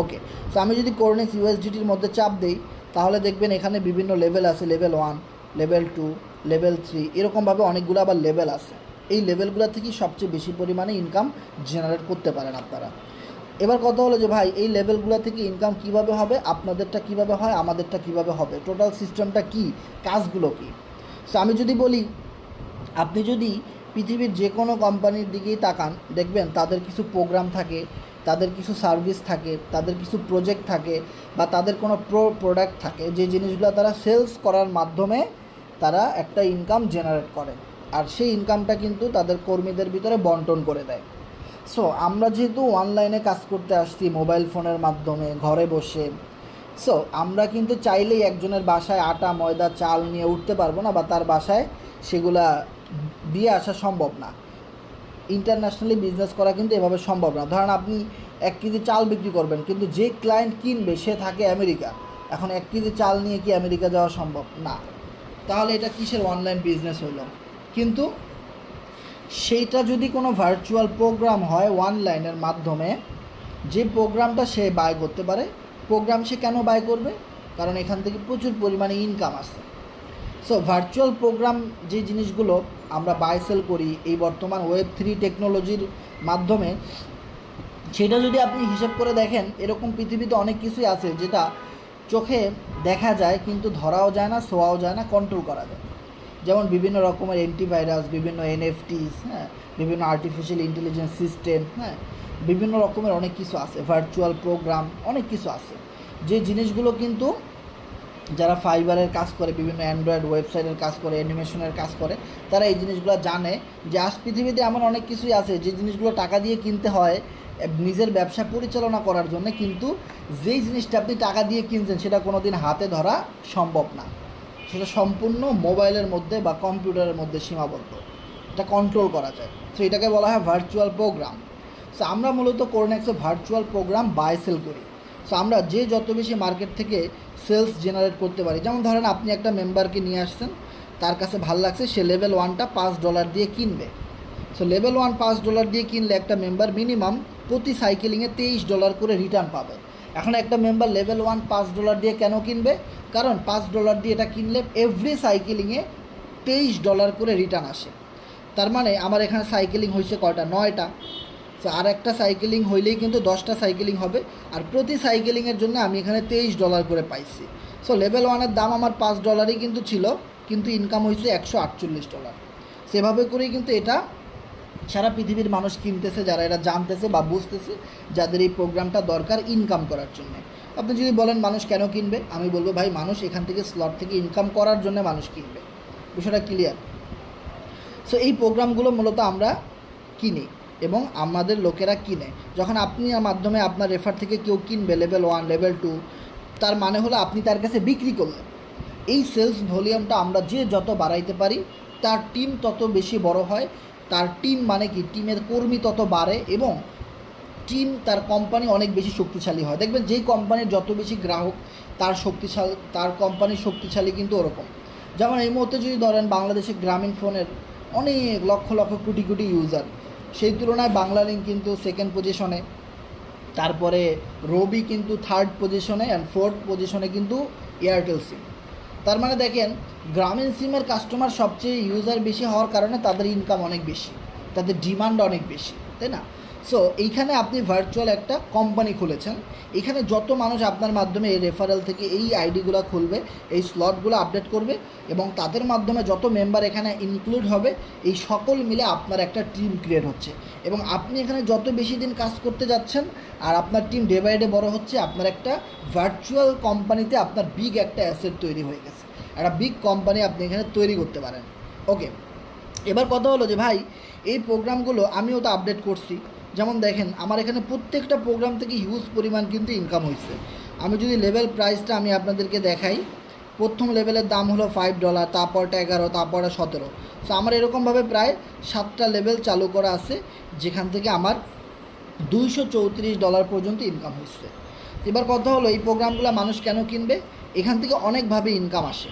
ওকে, সো আমি যদি কোরনেক্স ইউএসডিটির মধ্যে চাপ দিই, তাহলে দেখবেন এখানে বিভিন্ন লেভেল আছে, লেভেল 1, লেভেল 2, লেভেল 3, এরকমভাবে অনেকগুলো আবার লেভেল আছে। এই লেভেলগুলো থেকেই সবচেয়ে বেশি পরিমাণে ইনকাম জেনারেট করতে পারেন আপনারা। এবার কথা হলো যে ভাই এই লেভেলগুলো থেকে ইনকাম কিভাবে হবে, আপনাদেরটা কিভাবে হয়, আমাদেরটা কিভাবে হবে, টোটাল সিস্টেমটা কি, কাজগুলো কি। সো আমি যদি বলি, আপনি যদি পৃথিবীর যে কোনো কোম্পানির দিকেই তাকান, দেখবেন তাদের কিছু প্রোগ্রাম থাকে, তাদের কিছু সার্ভিস থাকে, তাদের কিছু প্রজেক্ট থাকে, বা তাদের কোনো প্রোডাক্ট থাকে, যে জিনিসগুলো তারা সেলস করার মাধ্যমে তারা একটা ইনকাম জেনারেট করে, আর সেই ইনকামটা কিন্তু তাদের কর্মীদের ভিতরে বন্টন করে দেয়। সো আমরা যেহেতু অনলাইনে কাজ করতে আসছি মোবাইল ফোনের মাধ্যমে ঘরে বসে, সো আমরা কিন্তু চাইলেই একজনের বাসায় আটা, ময়দা, চাল নিয়ে উঠতে পারবো না, বা তার বাসায় সেগুলা দিয়ে আসা সম্ভব না। ইন্টারন্যাশনালি বিজনেস করা কিন্তু এভাবে সম্ভব না। ধরেন আপনি 1 কেজি চাল বিক্রি করবেন, কিন্তু যে ক্লায়েন্ট কিনবে সে থাকে আমেরিকা। এখন 1 কেজি চাল নিয়ে কি আমেরিকা যাওয়া সম্ভব না? তাহলে এটা কিসের অনলাইন বিজনেস হলো? কিন্তু সেইটা যদি কোনো ভার্চুয়াল প্রোগ্রাম হয় অনলাইনের মাধ্যমে, যে প্রোগ্রামটা সে বাই করতে পারে, প্রোগ্রাম সে কেন বাই করবে? কারণ এখান থেকে প্রচুর পরিমাণে ইনকাম আসে। সো ভার্চুয়াল প্রোগ্রাম যে জিনিসগুলো আমরা বাই সেল করি এই বর্তমান Web3 টেকনোলজির মাধ্যমে, সেটা যদি আপনি হিসাব করে দেখেন, এরকম পৃথিবীতে অনেক কিছুই আছে যেটা চোখে দেখা যায় কিন্তু ধরাও যায় না, ছোঁয়াও যায় না, কন্ট্রোল করা যায়। যেমন বিভিন্ন রকমের অ্যান্টিভাইরাস, বিভিন্ন এনএফটিস, বিভিন্ন আর্টিফিশিয়াল ইন্টেলিজেন্স সিস্টেম, বিভিন্ন রকমের অনেক কিছু আছে, ভার্চুয়াল প্রোগ্রাম, অনেক কিছু আছে, যে জিনিসগুলো কিন্তু যারা ফাইবারের কাজ করে, বিভিন্ন অ্যান্ড্রয়েড ওয়েবসাইটের কাজ করে, অ্যানিমেশনের কাজ করে, তারা এই জিনিসগুলো জানে যে আজ পৃথিবীতে এমন অনেক কিছুই আছে যে জিনিসগুলো টাকা দিয়ে কিনতে হয় নিজের ব্যবসা পরিচালনা করার জন্য, কিন্তু যেই জিনিসটা আপনি টাকা দিয়ে কিনছেন সেটা কোনো দিন হাতে ধরা সম্ভব না, সেটা সম্পূর্ণ মোবাইলের মধ্যে বা কম্পিউটারের মধ্যে সীমাবদ্ধ, এটা কন্ট্রোল করা যায়। সো এটাকে বলা হয় ভার্চুয়াল প্রোগ্রাম। সো আমরা মূলত কোরনেক্সে ভার্চুয়াল প্রোগ্রাম বাই সেল করি। সো আমরা যে যত বেশি মার্কেট থেকে সেলস জেনারেট করতে পারি, যেমন ধরেন আপনি একটা মেম্বারকে নিয়ে আসছেন, তার কাছে ভালো লাগছে, সে লেভেল 1টা $5 দিয়ে কিনবে। সো লেভেল 1 $5 দিয়ে কিনলে একটা মেম্বার মিনিমাম প্রতি সাইকেলিংয়ে $23 করে রিটার্ন পাবে। এখন একটা মেম্বার লেভেল 1 $5 দিয়ে কেন কিনবে? কারণ $5 দিয়ে এটা কিনলে এভরি সাইকেলিংয়ে $23 করে রিটার্ন আসে। তার মানে আমার এখানে সাইকেলিং হয়েছে কয়টা? 9টা। সো আর একটা সাইকেলিং হইলেই কিন্তু 10টা সাইকেলিং হবে, আর প্রতি সাইকেলিংয়ের জন্য আমি এখানে $23 করে পাইছি। সো লেভেল 1-এর দাম আমার $5 কিন্তু ছিল, কিন্তু ইনকাম হয়েছে $148। সেভাবে করেই কিন্তু এটা সারা পৃথিবীর মানুষ কিনতেছে, যারা এটা জানতেছে বা বুঝতেছে, যাদের এই প্রোগ্রামটা দরকার ইনকাম করার জন্য। আপনি যদি বলেন মানুষ কেন কিনবে, আমি বলবো ভাই মানুষ এখান থেকে স্লট থেকে ইনকাম করার জন্য মানুষ কিনবে। বিষয়টা ক্লিয়ার? সো এই প্রোগ্রামগুলো মূলত আমরা কিনি। এবং আমাদের লোকেরা কিনে। যখন আপনি মাধ্যমে আপনার রেফার থেকে কেউ কিনবে লেভেল 1 লেভেল 2, তার মানে হলো আপনি তার কাছে বিক্রি করলেন। এই সেলস ভলিউমটা আমরা যে যত বাড়াইতে পারি তার টিম তত বেশি বড় হয়। তার টিম মানে কি, টিমের কর্মী তত বাড়ে এবং টিম তার কোম্পানি অনেক বেশি শক্তিশালী হয়। দেখবেন যেই কোম্পানির যত বেশি গ্রাহক তার কোম্পানির শক্তিশালী কিন্তু ওরকম। যেমন এই মুহূর্তে যদি ধরেন বাংলাদেশে গ্রামীণ ফোনের অনেক লক্ষ লক্ষ কোটি কোটি ইউজার, সেই তুলনায় বাংলালিংক কিন্তু সেকেন্ড পজিশনে, তারপরে রবি কিন্তু থার্ড পজিশনে, অ্যান্ড ফোর্থ পজিশনে কিন্তু এয়ারটেল সিম। তার মানে দেখেন গ্রামীণ সিমের কাস্টমার সবচেয়ে ইউজার বেশি হওয়ার কারণে তাদের ইনকাম অনেক বেশি, তাদের ডিমান্ড অনেক বেশি, তাই না? সো এইখানে আপনি ভার্চুয়াল একটা কোম্পানি খুলেছেন, এখানে যত মানুষ আপনার মাধ্যমে এই রেফারেল থেকে এই আইডিগুলো খুলবে, এই স্লটগুলো আপডেট করবে এবং তাদের মাধ্যমে যত মেম্বার এখানে ইনক্লুড হবে, এই সকল মিলে আপনার একটা টিম ক্রিয়েট হচ্ছে এবং আপনি এখানে যত বেশি দিন কাজ করতে যাচ্ছেন আর আপনার টিম ডে বাই ডে বড় হচ্ছে, আপনার একটা ভার্চুয়াল কোম্পানিতে আপনার বিগ একটা অ্যাসেট তৈরি হয়ে গেছে, একটা বিগ কোম্পানি আপনি এখানে তৈরি করতে পারেন। ওকে, এবার কথা হলো যে ভাই এই প্রোগ্রামগুলো আমিও তো আপডেট করছি। যেমন দেখেন আমার এখানে প্রত্যেকটা প্রোগ্রাম থেকে হিউজ পরিমাণ কিন্তু ইনকাম হয়েছে। আমি যদি লেভেল প্রাইসটা আমি আপনাদেরকে দেখাই, প্রথম লেভেলের দাম হলো $5, তারপরটা 11, তারপরে 17। সো আমার এরকমভাবে প্রায় 7টা লেভেল চালু করা আছে, যেখান থেকে আমার $234 পর্যন্ত ইনকাম হচ্ছে। এবার কথা হলো এই প্রোগ্রামগুলো মানুষ কেন কিনবে, এখান থেকে অনেকভাবে ইনকাম আসে।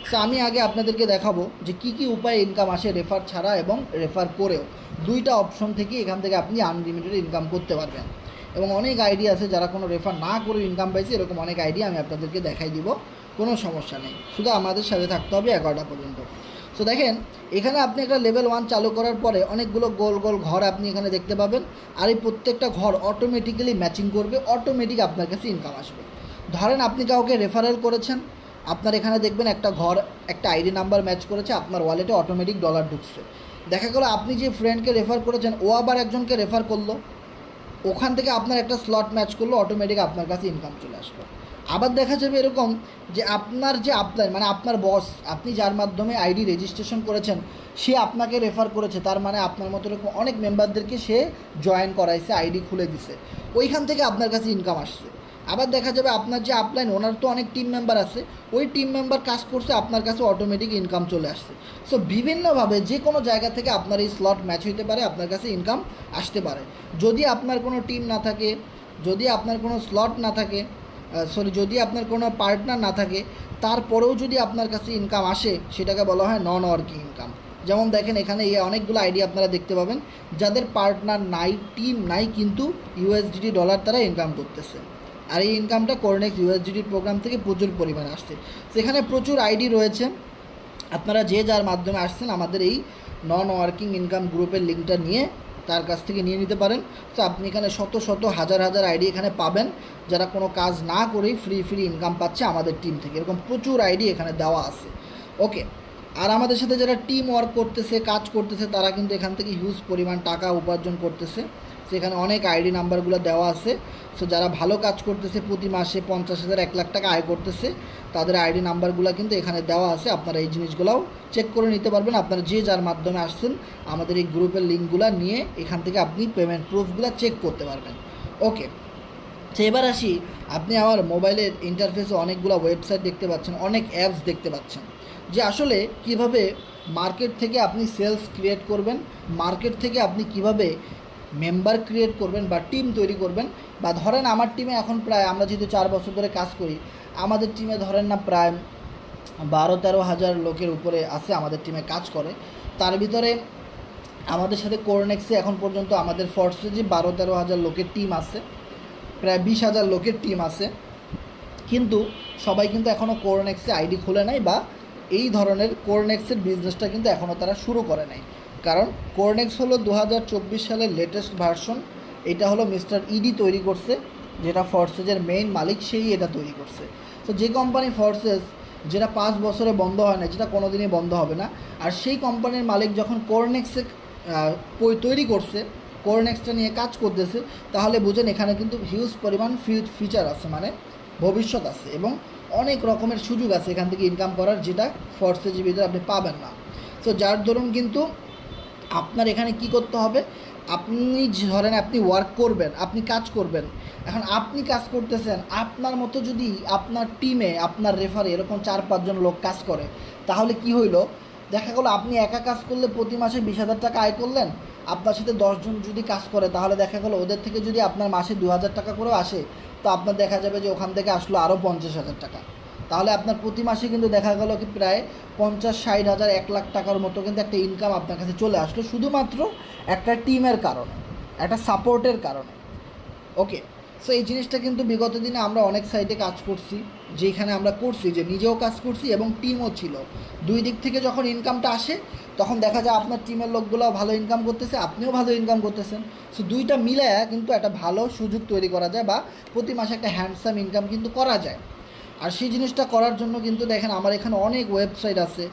সো আমি আগে আপনাদেরকে দেখাবো যে কী কী উপায়ে ইনকাম আসে রেফার ছাড়া এবং রেফার করেও। দুইটা অপশন থেকে এখান থেকে আপনি আনলিমিটেড ইনকাম করতে পারবেন এবং অনেক আইডিয়া আছে যারা কোনো রেফার না করে ইনকাম পাইছে, এরকম অনেক আইডিয়া আমি আপনাদেরকে দেখাই দিব, কোনো সমস্যা নেই, শুধু আমাদের সাথে থাকতে হবে 11টা পর্যন্ত। সো দেখেন এখানে আপনি একটা লেভেল 1 চালু করার পরে অনেকগুলো গোল গোল ঘর আপনি এখানে দেখতে পাবেন, আর এই প্রত্যেকটা ঘর অটোমেটিক্যালি ম্যাচিং করবে, অটোমেটিক আপনার কাছে ইনকাম আসবে। ধরেন আপনি কাউকে রেফারেল করেছেন, আপনার এখানে দেখবেন একটা ঘর একটা আইডি নাম্বার ম্যাচ করেছে, আপনার ওয়ালেটে অটোমেটিক ডলার ঢুকছে। দেখা গেলো আপনি যে ফ্রেন্ডকে রেফার করেছেন ও আবার একজনকে রেফার করলো, ওখান থেকে আপনার একটা স্লট ম্যাচ করলো, অটোমেটিক আপনার কাছে ইনকাম চলে আসবে। আবার দেখা যাবে এরকম যে আপনার যে আপলাইন মানে আপনার বস, আপনি যার মাধ্যমে আইডি রেজিস্ট্রেশন করেছেন সে আপনাকে রেফার করেছে, তার মানে আপনার মতো এরকম অনেক মেম্বারদেরকে সে জয়েন করাইছে, আইডি খুলে দিছে, ওইখান থেকে আপনার কাছে ইনকাম আসছে। আবার দেখা যাবে আপনার যে আপলাইন ওনার তো অনেক টিম মেম্বার আছে, ওই টিম মেম্বার কাজ করছে, আপনার কাছে অটোমেটিক ইনকাম চলে আসছে। সো বিভিন্নভাবে যে কোনো জায়গা থেকে আপনার এই স্লট ম্যাচ হইতে পারে, আপনার কাছে ইনকাম আসতে পারে। যদি আপনার কোনো টিম না থাকে, যদি আপনার কোনো স্লট না থাকে, যদি আপনার কোনো পার্টনার না থাকে, তারপরেও যদি আপনার কাছে ইনকাম আসে, সেটাকে বলা হয় নন ওয়ার্কিং ইনকাম। যেমন দেখেন এখানে এই অনেকগুলো আইডিয়া আপনারা দেখতে পাবেন যাদের পার্টনার নাই, টিম নাই, কিন্তু USDT ডলার তারা ইনকাম করতেছে। আর এই ইনকামটা কোরনেক্স USDT প্রোগ্রাম থেকে প্রচুর পরিমাণে আসছে। সেখানে প্রচুর আইডি রয়েছে, আপনারা যে যার মাধ্যমে আসছেন আমাদের এই নন ওয়ার্কিং ইনকাম গ্রুপের লিঙ্কটা নিয়ে তার কাছ থেকে নিয়ে নিতে পারেন। তো আপনি এখানে শত শত হাজার হাজার আইডি এখানে পাবেন যারা কোনো কাজ না করেই ফ্রি ইনকাম পাচ্ছে আমাদের টিম থেকে, এরকম প্রচুর আইডি এখানে দেওয়া আছে। ওকে, আর আমাদের সাথে যারা টিম ওয়ার্ক করতেছে, কাজ করতেছে, তারা কিন্তু এখান থেকে হিউজ পরিমাণ টাকা উপার্জন করতেছে। সেখানে অনেক আইডি নাম্বারগুলো দেওয়া আছে। সো যারা ভালো কাজ করতেছে, প্রতি মাসে 50,000 1 লাখ টাকা আয় করতেছে, তাদের আইডি নাম্বারগুলো কিন্তু এখানে দেওয়া আছে। আপনারা এই জিনিসগুলোও চেক করে নিতে পারবেন। আপনারা যে যার মাধ্যমে আসছেন আমাদের এই গ্রুপের লিঙ্কগুলো নিয়ে এখান থেকে আপনি পেমেন্ট প্রুফগুলো চেক করতে পারবেন। ওকে, তো এবার আসি, আপনি আমার মোবাইলের ইন্টারফেসে অনেকগুলো ওয়েবসাইট দেখতে পাচ্ছেন, অনেক অ্যাপস দেখতে পাচ্ছেন, যে আসলে কিভাবে মার্কেট থেকে আপনি সেলস ক্রিয়েট করবেন, মার্কেট থেকে আপনি কিভাবে মেম্বার ক্রিয়েট করবেন বা টিম তৈরি করবেন। বা ধরেন আমার টিমে এখন প্রায়, আমরা যেহেতু 4 বছর ধরে কাজ করি, আমাদের টিমে ধরেন না প্রায় 12-13 হাজার লোকের উপরে আছে আমাদের টিমে কাজ করে। তার ভিতরে আমাদের সাথে কোরনেক্সে এখন পর্যন্ত আমাদের ফোর্সে যে 12-13 হাজার লোকের টিম আছে, প্রায় 20,000 লোকের টিম আছে, কিন্তু সবাই কিন্তু এখনও কোরনেক্সে আইডি খুলে নাই বা এই ধরনের কোরনেক্সের বিজনেসটা কিন্তু এখনও তারা শুরু করে নাই। কারণ কোরনেক্স হলো 2024 সালের লেটেস্ট ভার্সন। এটা হলো মিস্টার ইডি তৈরি করছে, যেটা ফোর্সেজের মেইন মালিক, সেই এটা তৈরি করছে। তো যে কোম্পানি ফোর্সেজ, যেটা 5 বছরে বন্ধ হয় না, যেটা কোনো দিনই বন্ধ হবে না, আর সেই কোম্পানির মালিক যখন কোরনেক্সে তৈরি করছে, কোরনেক্সটা নিয়ে কাজ করতেছে, তাহলে বুঝেন এখানে কিন্তু হিউজ পরিমাণ ফিচার আছে, মানে ভবিষ্যৎ আছে এবং অনেক রকমের সুযোগ আছে এখান থেকে ইনকাম করার, যেটা ফোর্সেজের ভিতরে আপনি পাবেন না। সো যার দরুন কিন্তু আপনার এখানে কি করতে হবে, আপনি ধরেন আপনি ওয়ার্ক করবেন, আপনি কাজ করবেন, এখন আপনি কাজ করতেছেন, আপনার মতো যদি আপনার টিমে আপনার রেফারে এরকম 4-5 জন লোক কাজ করে, তাহলে কি হইলো, দেখা গেলো আপনি একা কাজ করলে প্রতি মাসে 20,000 টাকা আয় করলেন, আপনার সাথে 10 জন যদি কাজ করে তাহলে দেখা গেলো ওদের থেকে যদি আপনার মাসে 2,000 টাকা করেও আসে, তো আপনার দেখা যাবে যে ওখান থেকে আসলো আরও 50,000 টাকা। তাহলে আপনার প্রতি মাসে কিন্তু দেখা গেলো কি প্রায় 50-60 হাজার 1 লাখ টাকার মতো কিন্তু একটা ইনকাম আপনার কাছে চলে আসলো, শুধুমাত্র একটা টিমের কারণে, একটা সাপোর্টের কারণে। ওকে, সো এই জিনিসটা কিন্তু বিগত দিনে আমরা অনেক সাইটে কাজ করছি, যেখানে আমরা করছি যে নিজেও কাজ করছি এবং টিমও ছিল। দুই দিক থেকে যখন ইনকামটা আসে তখন দেখা যায় আপনার টিমের লোকগুলোও ভালো ইনকাম করতেছে, আপনিও ভালো ইনকাম করতেছেন। সো দুইটা মিলায়া কিন্তু একটা ভালো সুযোগ তৈরি করা যায় বা প্রতি মাসে একটা হ্যান্ডসাম ইনকাম কিন্তু করা যায়। আর সেই জিনিসটা করার জন্য কিন্তু দেখেন আমার এখানে অনেক ওয়েবসাইট আছে,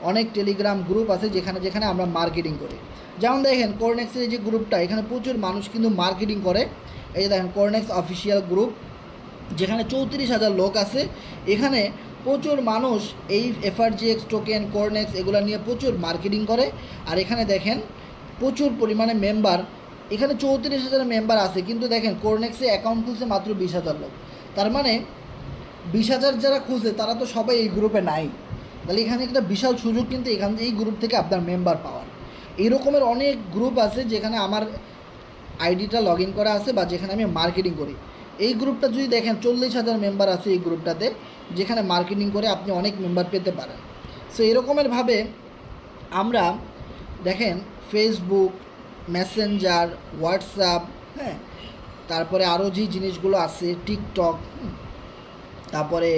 অনেক টেলিগ্রাম গ্রুপ আছে যেখানে যেখানে আমরা মার্কেটিং করি। যেমন দেখেন কোরনেক্সের যে গ্রুপটা, এখানে প্রচুর মানুষ কিন্তু মার্কেটিং করে। এই যে দেখেন কোরনেক্স অফিসিয়াল গ্রুপ, যেখানে 34,000 লোক আছে। এখানে প্রচুর মানুষ এই এফআরজিএক্স টোকেন, কোরনেক্স এগুলো নিয়ে প্রচুর মার্কেটিং করে। আর এখানে দেখেন প্রচুর পরিমাণে মেম্বার, এখানে 34,000 মেম্বার আছে, কিন্তু দেখেন কোরনেক্সে অ্যাকাউন্ট খুলছে মাত্র 20,000 লোক। তার মানে 20,000 যারা খুঁজে তারা তো সবাই এই গ্রুপে নাই। তাহলে এখানে একটা বিশাল সুযোগ কিন্তু এই গ্রুপ থেকে আপনার মেম্বার পাওয়ার। এই রকমের অনেক গ্রুপ আছে যেখানে আমার আইডিটা লগ ইন করা আছে বা যেখানে আমি মার্কেটিং করি। এই গ্রুপটা যদি দেখেন 40,000 মেম্বার আছে এই গ্রুপটাতে, যেখানে মার্কেটিং করে আপনি অনেক মেম্বার পেতে পারেন। সো এরকমেরভাবে আমরা দেখেন ফেসবুক, মেসেঞ্জার, হোয়াটসঅ্যাপ, হ্যাঁ, তারপরে আরও যে জিনিসগুলো আছে টিকটক, তারপরে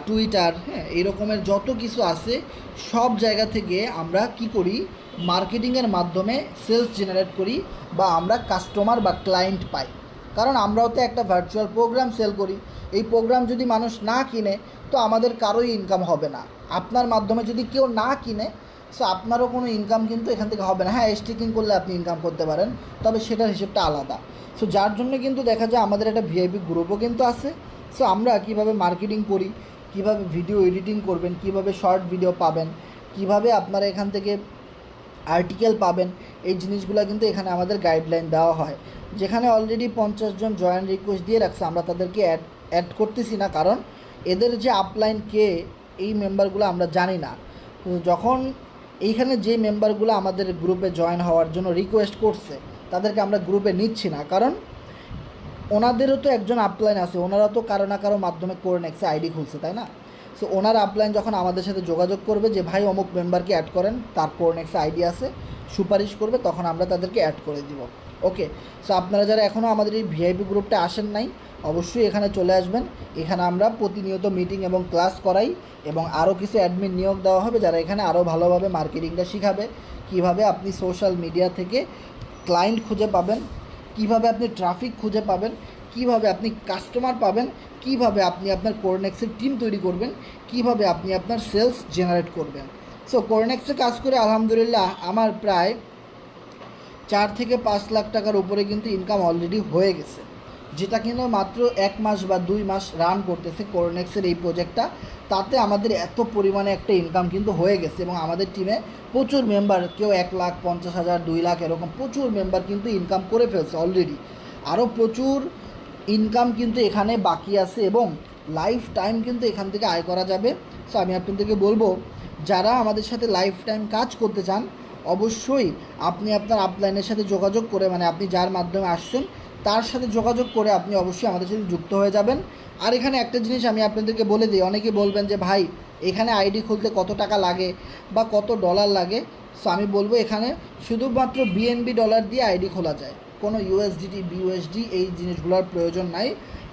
টুইটার, হ্যাঁ, এই রকমের যত কিছু আছে সব জায়গা থেকে আমরা কি করি, মার্কেটিংয়ের মাধ্যমে সেলস জেনারেট করি বা আমরা কাস্টমার বা ক্লায়েন্ট পাই। কারণ আমরাও তো একটা ভার্চুয়াল প্রোগ্রাম সেল করি। এই প্রোগ্রাম যদি মানুষ না কিনে তো আমাদের কারোই ইনকাম হবে না। আপনার মাধ্যমে যদি কেউ না কিনে, সো আপনারও কোনো ইনকাম কিন্তু এখান থেকে হবে না। হ্যাঁ, স্টিকিং করলে আপনি ইনকাম করতে পারেন, তবে সেটার হিসেবটা আলাদা। সো যার জন্য কিন্তু দেখা যায় আমাদের একটা ভিআইপি গ্রুপও কিন্তু আছে। সো আমরা কীভাবে মার্কেটিং করি, কীভাবে ভিডিও এডিটিং করবেন, কীভাবে শর্ট ভিডিও পাবেন, কীভাবে আপনারা এখান থেকে আর্টিকেল পাবেন, এই জিনিসগুলো কিন্তু এখানে আমাদের গাইডলাইন দেওয়া হয়। যেখানে অলরেডি 50 জন জয়েন রিকোয়েস্ট দিয়ে রাখছে, আমরা তাদেরকে অ্যাড করতেছি না, কারণ এদের যে আপলাইন কে, এই মেম্বারগুলো আমরা জানি না। যখন এইখানে যে মেম্বারগুলো আমাদের গ্রুপে জয়েন হওয়ার জন্য রিকোয়েস্ট করছে তাদেরকে আমরা গ্রুপে নিচ্ছি না, কারণ ওনাদেরও তো একজন আপলাইন আছে, ওনারা তো কারো না কারো মাধ্যমে কোরনেক্সে আইডি খুলছে, তাই না? সো ওনার আপলাইন যখন আমাদের সাথে যোগাযোগ করবে যে ভাই অমুক মেম্বারকে অ্যাড করেন, তার কোরনেক্সে আইডি আছে, সুপারিশ করবে, তখন আমরা তাদেরকে অ্যাড করে দিব। ওকে, সো আপনারা যারা এখনও আমাদের এই ভিআইপি গ্রুপটা আসেন নাই, অবশ্যই এখানে চলে আসবেন। এখানে আমরা প্রতিনিয়ত মিটিং এবং ক্লাস করাই এবং আরও কিছু অ্যাডমিন নিয়োগ দেওয়া হবে যারা এখানে আরও ভালোভাবে মার্কেটিংটা শিখাবে, কীভাবে আপনি সোশ্যাল মিডিয়া থেকে ক্লায়েন্ট খুঁজে পাবেন, কীভাবে আপনি ট্রাফিক খুঁজে পাবেন, কীভাবে আপনি কাস্টমার পাবেন, কীভাবে আপনি আপনার কোরনেক্সের টিম তৈরি করবেন, কীভাবে আপনি আপনার সেলস জেনারেট করবেন। সো কোরনেক্সে কাজ করে আলহামদুলিল্লাহ আমার প্রায় 4 থেকে 5 লাখ টাকার উপরে কিন্তু ইনকাম অলরেডি হয়ে গেছে, যেটা কিন্তু মাত্র 1 মাস বা 2 মাস রান করতেছে কোরনেক্সের এই প্রজেক্টটা। তাতে আমাদের এত পরিমাণে একটা ইনকাম কিন্তু হয়ে গেছে এবং আমাদের টিমে প্রচুর মেম্বার, কেউ 1,50,000, 2 লাখ এরকম প্রচুর মেম্বার কিন্তু ইনকাম করে ফেলছে অলরেডি। আরও প্রচুর ইনকাম কিন্তু এখানে বাকি আছে এবং লাইফ টাইম কিন্তু এখান থেকে আয় করা যাবে। সো আমি আপনাদেরকে বলবো, যারা আমাদের সাথে লাইফ টাইম কাজ করতে চান, অবশ্যই আপনি আপনার আপলাইনের সাথে যোগাযোগ করে, মানে আপনি যার মাধ্যমে আসছেন তার সাথে যোগাযোগ করে আপনি অবশ্যই আমাদের সাথে যুক্ত হয়ে যাবেন। আর এখানে একটা জিনিস আমি আপনাদেরকে বলে দিই, অনেকে বলবেন যে ভাই এখানে আইডি খুলতে কত টাকা লাগে বা কত ডলার লাগে। সো আমি বলবো এখানে শুধুমাত্র বিএনবি ডলার দিয়ে আইডি খোলা যায়, কোনো ইউএসডিটি, বিইউএসডি এই জিনিসগুলোর প্রয়োজন নাই।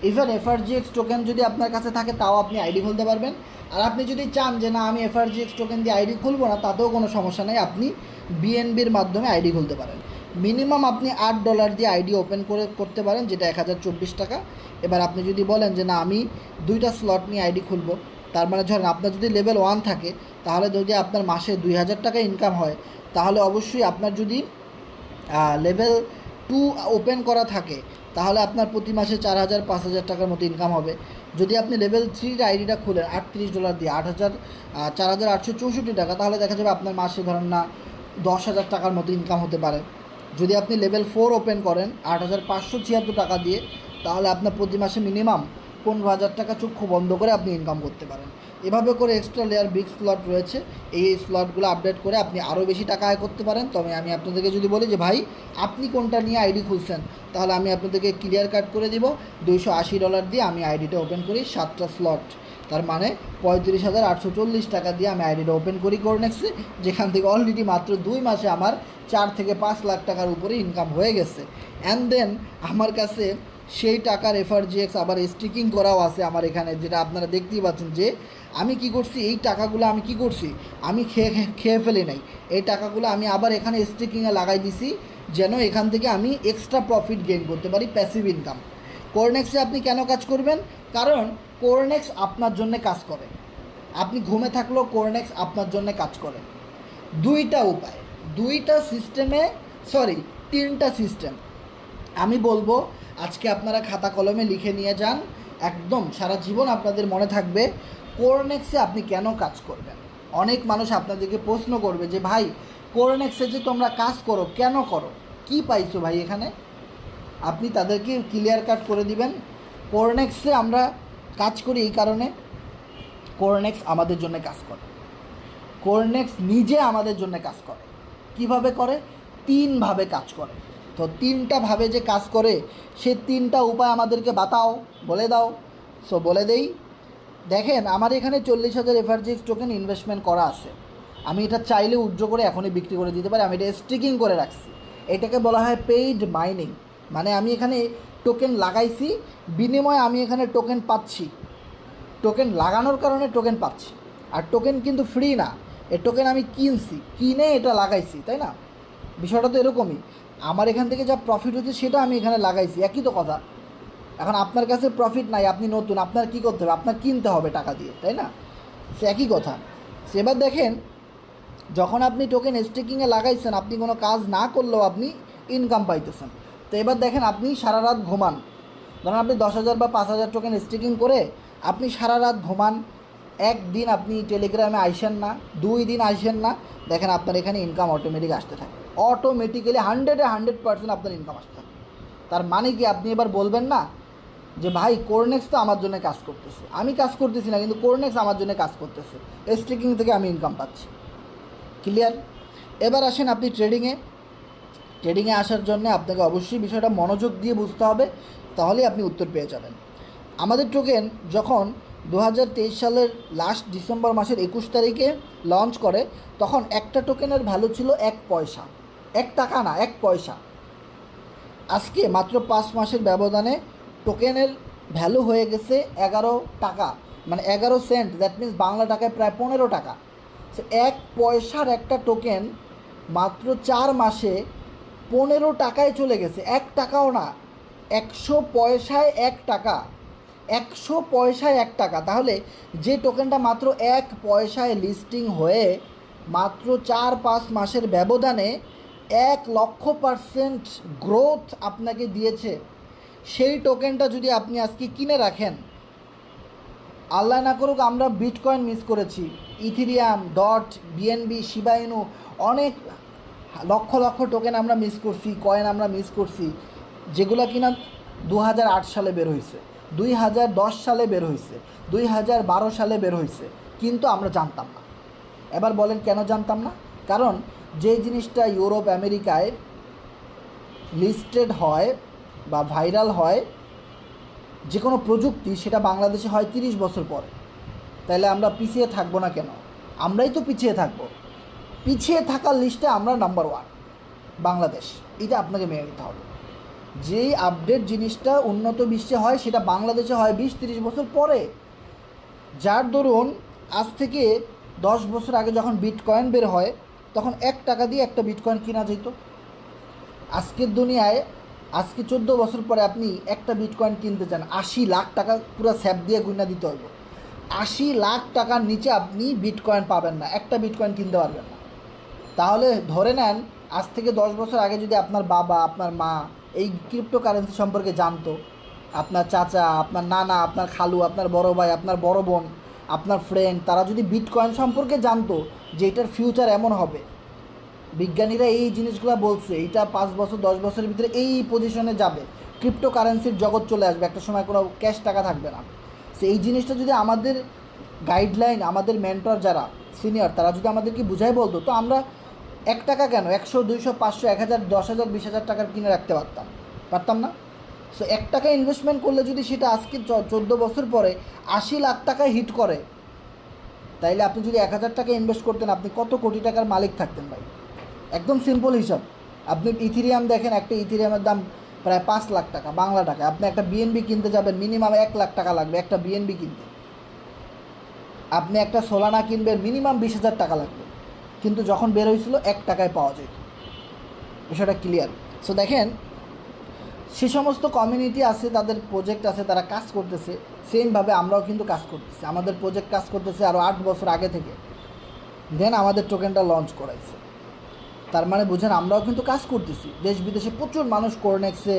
ইভেন এফআরজিএক্স টোকেন যদি আপনার কাছে থাকে তাও আপনি আইডি খুলতে পারবেন। আর আপনি যদি চান যে না আমি এফআরজিএক্স টোকেন দিয়ে আইডি খুলবো না, তাতেও কোনো সমস্যা নেই, আপনি বিএনবির মাধ্যমে আইডি খুলতে পারেন। মিনিমাম আপনি $8 দিয়ে আইডি ওপেন করতে পারেন, যেটা 1024 টাকা। এবার আপনি যদি বলেন যে না আমি 2টা স্লট নিয়ে আইডি খুলবো, তার মানে ধরেন আপনার যদি লেভেল 1 থাকে, তাহলে যদি আপনার মাসে 2,000 টাকা ইনকাম হয়, তাহলে অবশ্যই আপনার যদি লেভেল 2 ওপেন করা থাকে তাহলে আপনার প্রতি মাসে 4,000-5,000 টাকার মতো ইনকাম হবে। যদি আপনি লেভেল 3 আইডিটা খুলেন $38 দিয়ে 4,864 টাকা, তাহলে দেখা যাবে আপনার মাসে ধরেন না 10,000 টাকার মতো ইনকাম হতে পারে। যদি আপনি লেভেল 4 ওপেন করেন 8,576 টাকা দিয়ে, তাহলে আপনার প্রতি মাসে মিনিমাম 15,000 টাকা চক্ষু বন্ধ করে আপনি ইনকাম করতে পারেন। এভাবে করে এক্সট্রা লেয়ার বিগ স্লট রয়েছে, এই স্লটগুলো আপডেট করে আপনি আরও বেশি টাকা আয় করতে পারেন। তবে আমি আপনাদেরকে যদি বলি যে ভাই আপনি কোনটা নিয়ে আইডি খুলছেন, তাহলে আমি আপনাদেরকে ক্লিয়ার কাট করে দিব। $280 দিয়ে আমি আইডিটা ওপেন করি 7টা স্লট, তার মানে 35,840 টাকা দিয়ে আমি আইডিটা ওপেন করি কোরনেক্সে, যেখান থেকে অলরেডি মাত্র 2 মাসে আমার 4 থেকে 5 লাখ টাকার উপরে ইনকাম হয়ে গেছে। অ্যান্ড দেন আমার কাছে সেই টাকার এফআরজিএক্স আবার স্টিকিং করাও আছে আমার এখানে, যেটা আপনারা দেখতেই পাচ্ছেন যে আমি কি করছি, এই টাকাগুলো আমি কি করছি, আমি খেয়ে ফেলি নাই, এই টাকাগুলো আমি আবার এখানে স্টিকিংয়ে লাগাই দিছি, যেন এখান থেকে আমি এক্সট্রা প্রফিট গেইন করতে পারি, প্যাসিভ ইনকাম। কোরনেক্সে আপনি কেন কাজ করবেন? কারণ কোরনেক্স আপনার জন্য কাজ করে। আপনি ঘুমে থাকলেও কোরনেক্স আপনার জন্য কাজ করে। দুইটা উপায়, দুইটা সিস্টেমে, সরি 3টা সিস্টেম আমি বলবো। আজকে আপনারা খাতা কলমে লিখে নিয়ে যান, একদম সারা জীবন আপনাদের মনে থাকবে কোরনেক্সে আপনি কেন কাজ করবেন। অনেক মানুষ আপনাদেরকে প্রশ্ন করবে যে ভাই কোরনেক্সে যে তোমরা কাজ করো কেন করো, কি পাইছো ভাই এখানে? আপনি তাদেরকে ক্লিয়ার কাট করে দিবেন কোরনেক্সে আমরা কাজ করি এই কারণে, কোরনেক্স আমাদের জন্য কাজ করে। কোরনেক্স নিজে আমাদের জন্য কাজ করে। কিভাবে করে? 3ভাবে কাজ করে। তো 3টা ভাবে যে কাজ করে, সে 3টা উপায় আমাদেরকে বাতাও, বলে দাও। সো বলে দেই, দেখেন আমার এখানে 40,000 এফআরজিএক্স টোকেন ইনভেস্টমেন্ট করা আছে। আমি এটা চাইলে উইথড্র করে এখনই বিক্রি করে দিতে পারি, আমি এটা স্টিকিং করে রাখছি। এটাকে বলা হয় পেইড মাইনিং, মানে আমি এখানে টোকেন লাগাইছি, বিনিময়ে আমি এখানে টোকেন পাচ্ছি। টোকেন লাগানোর কারণে টোকেন পাচ্ছি, আর টোকেন কিন্তু ফ্রি না, এ টোকেন আমি কিনছি, কিনে এটা লাগাইছি, তাই না? বিষয়টা তো এরকমই, আমার এখান থেকে যা প্রফিট হচ্ছে সেটা আমি এখানে লাগাইছি, একই তো কথা। এখন আপনার কাছে প্রফিট নাই, আপনি নতুন, আপনার কী করতে হবে? আপনার কিনতে হবে টাকা দিয়ে, তাই না? সে একই কথা। এবার দেখেন, যখন আপনি টোকেন স্টেকিংয়ে লাগাইছেন, আপনি কোনো কাজ না করলেও আপনি ইনকাম পাইতেছেন। তো এবার দেখেন, আপনি সারা রাত ঘুমান, ধরুন আপনি 10,000 বা 5,000 টোকেন স্টেকিং করে আপনি সারা রাত ঘুমান, একদিন আপনি টেলিগ্রামে আইসেন না, 2 দিন আইসেন না, দেখেন আপনার এখানে ইনকাম অটোমেটিক আসতে থাকে, অটোমেটিক্যালি 100% আপনার ইনকাম আসতে থাকে। তার মানে কি, আপনি এবার বলবেন না যে ভাই কোরনেক্স তো আমার জন্য কাজ করতেছে, আমি কাজ করতেছি না, কিন্তু কোরনেক্স আমার জন্য কাজ করতেছে, স্টেকিং থেকে আমি ইনকাম পাচ্ছি। ক্লিয়ার? এবার আসেন আপনি ট্রেডিংয়ে আসার জন্য আপনাকে অবশ্যই বিষয়টা মনোযোগ দিয়ে বুঝতে হবে, তাহলেই আপনি উত্তর পেয়ে যাবেন। আমাদের টোকেন যখন 2023 সালের লাস্ট ডিসেম্বর মাসের 21 তারিখে লঞ্চ করে, তখন একটা টোকেনের ভ্যালু ছিল 1 পয়সা, 1 টাকা না, 1 পয়সা। আজকে মাত্র 5 মাসের ব্যবধানে টোকেনের ভ্যালু হয়ে গেছে 11 টাকা, মানে 11 সেন্ট, দ্যাট মিনস বাংলা টাকায় প্রায় 15 টাকা। সে 1 পয়সার একটা টোকেন মাত্র 4 মাসে 15 টাকায় চলে গেছে, 1 টাকাও না, 100 পয়সায় 1 টাকা, 100 পয়সায় 1 টাকা। তাহলে যে টোকেনটা মাত্র 1 পয়সায় লিস্টিং হয়ে মাত্র 4-5 মাসের ব্যবধানে 1,00,000% গ্রোথ আপনাকে দিয়েছে, সেই টোকেনটা যদি আপনি আজকে কিনে রাখেন, আল্লাহ না করুক আমরা বিটকয়েন মিস করেছি, ইথিরিয়াম, ডট, বিএনবি, শিবা ইনু, অনেক লক্ষ লক্ষ টোকেন আমরা মিস করছি, কয়েন আমরা মিস করছি, যেগুলো কিনা 2008 সালে বের হয়েছে, 2010 সালে বের হয়েছে, 2012 সালে বের হয়েছে, কিন্তু আমরা জানতাম না। এবার বলেন কেন জানতাম না? কারণ যে জিনিসটা ইউরোপ আমেরিকায় লিস্টেড হয় বা ভাইরাল হয়, যে কোনো প্রযুক্তি, সেটা বাংলাদেশে হয় 30 বছর পরে। তাহলে আমরা পিছিয়ে থাকবো না কেন? আমরাই তো পিছিয়ে থাকবো। পিছিয়ে থাকার লিস্টে আমরা নাম্বার 1 বাংলাদেশ, এটা আপনাকে মেনে নিতে হবে। যেই আপডেট জিনিসটা উন্নত বিশ্বে হয়, সেটা বাংলাদেশে হয় 20-30 বছর পরে। যার দরুন আজ থেকে 10 বছর আগে যখন বিটকয়েন বের হয়, তখন 1 টাকা দিয়ে একটা বিটকয়েন কেনা যেত। আজকের দুনিয়ায় আজকে 14 বছর পরে আপনি একটা বিটকয়েন কিনতে চান, 80 লাখ টাকা পুরো স্যাপ দিয়ে গুণা দিতে হবে। 80 লাখ টাকার নিচে আপনি বিটকয়েন পাবেন না, একটা বিটকয়েন কিনতে পারবেন না। তাহলে ধরে নেন, আজ থেকে 10 বছর আগে যদি আপনার বাবা, আপনার মা এই ক্রিপ্টোকারেন্সি সম্পর্কে জানতো, আপনার চাচা, আপনার নানা, আপনার খালু, আপনার বড় ভাই, আপনার বড় বোন, আপনার ফ্রেন্ড, তারা যদি বিটকয়েন সম্পর্কে জানতো যে এটার ফিউচার এমন হবে, বিজ্ঞানীরা এই জিনিসগুলো বলছে, এইটা 5 বছর 10 বছরের ভিতরে এই পজিশনে যাবে, ক্রিপ্টো কারেন্সির জগৎ চলে আসবে, একটা সময় কোনো ক্যাশ টাকা থাকবে না। সো এই জিনিসটা যদি আমাদের গাইডলাইন, আমাদের মেন্টর যারা সিনিয়র তারা যদি আমাদেরকে বুঝাই বলতো, তো আমরা 1 টাকা কেন 100 200 500 1000 10,000 20,000 টাকার কিনে রাখতে পারতাম না? সো 1 টাকা ইনভেস্টমেন্ট করলে যদি সেটা আজকে 14 বছর পরে 80 লাখ টাকায় হিট করে, তাইলে আপনি যদি 1,000 টাকা ইনভেস্ট করতেন, আপনি কত কোটি টাকার মালিক থাকতেন ভাই? একদম সিম্পল হিসাব। আপনি ইথিরিয়াম দেখেন, একটা ইথিরিয়ামের দাম প্রায় 5 লাখ টাকা বাংলা টাকা। আপনি একটা বিএনবি কিনতে যাবেন, মিনিমাম 1 লাখ টাকা লাগবে একটা বিএনবি কিনতে। আপনি একটা সোলানা কিনবেন, মিনিমাম 20,000 টাকা লাগবে। কিন্তু যখন বের হয়েছিল 1 টাকায় পাওয়া যেত। বিষয়টা ক্লিয়ার? সো দেখেন, সে সমস্ত কমিউনিটি আছে, তাদের প্রজেক্ট আছে, তারা কাজ করতেছে, সেমভাবে আমরাও কিন্তু কাজ করতেছি। আমাদের প্রজেক্ট কাজ করতেছে আরও 8 বছর আগে থেকে, দেন আমাদের টোকেনটা লঞ্চ করাইছে। তার মানে বুঝেন, আমরাও কিন্তু কাজ করতেছি। দেশ বিদেশে প্রচুর মানুষ কোরনেক্সে,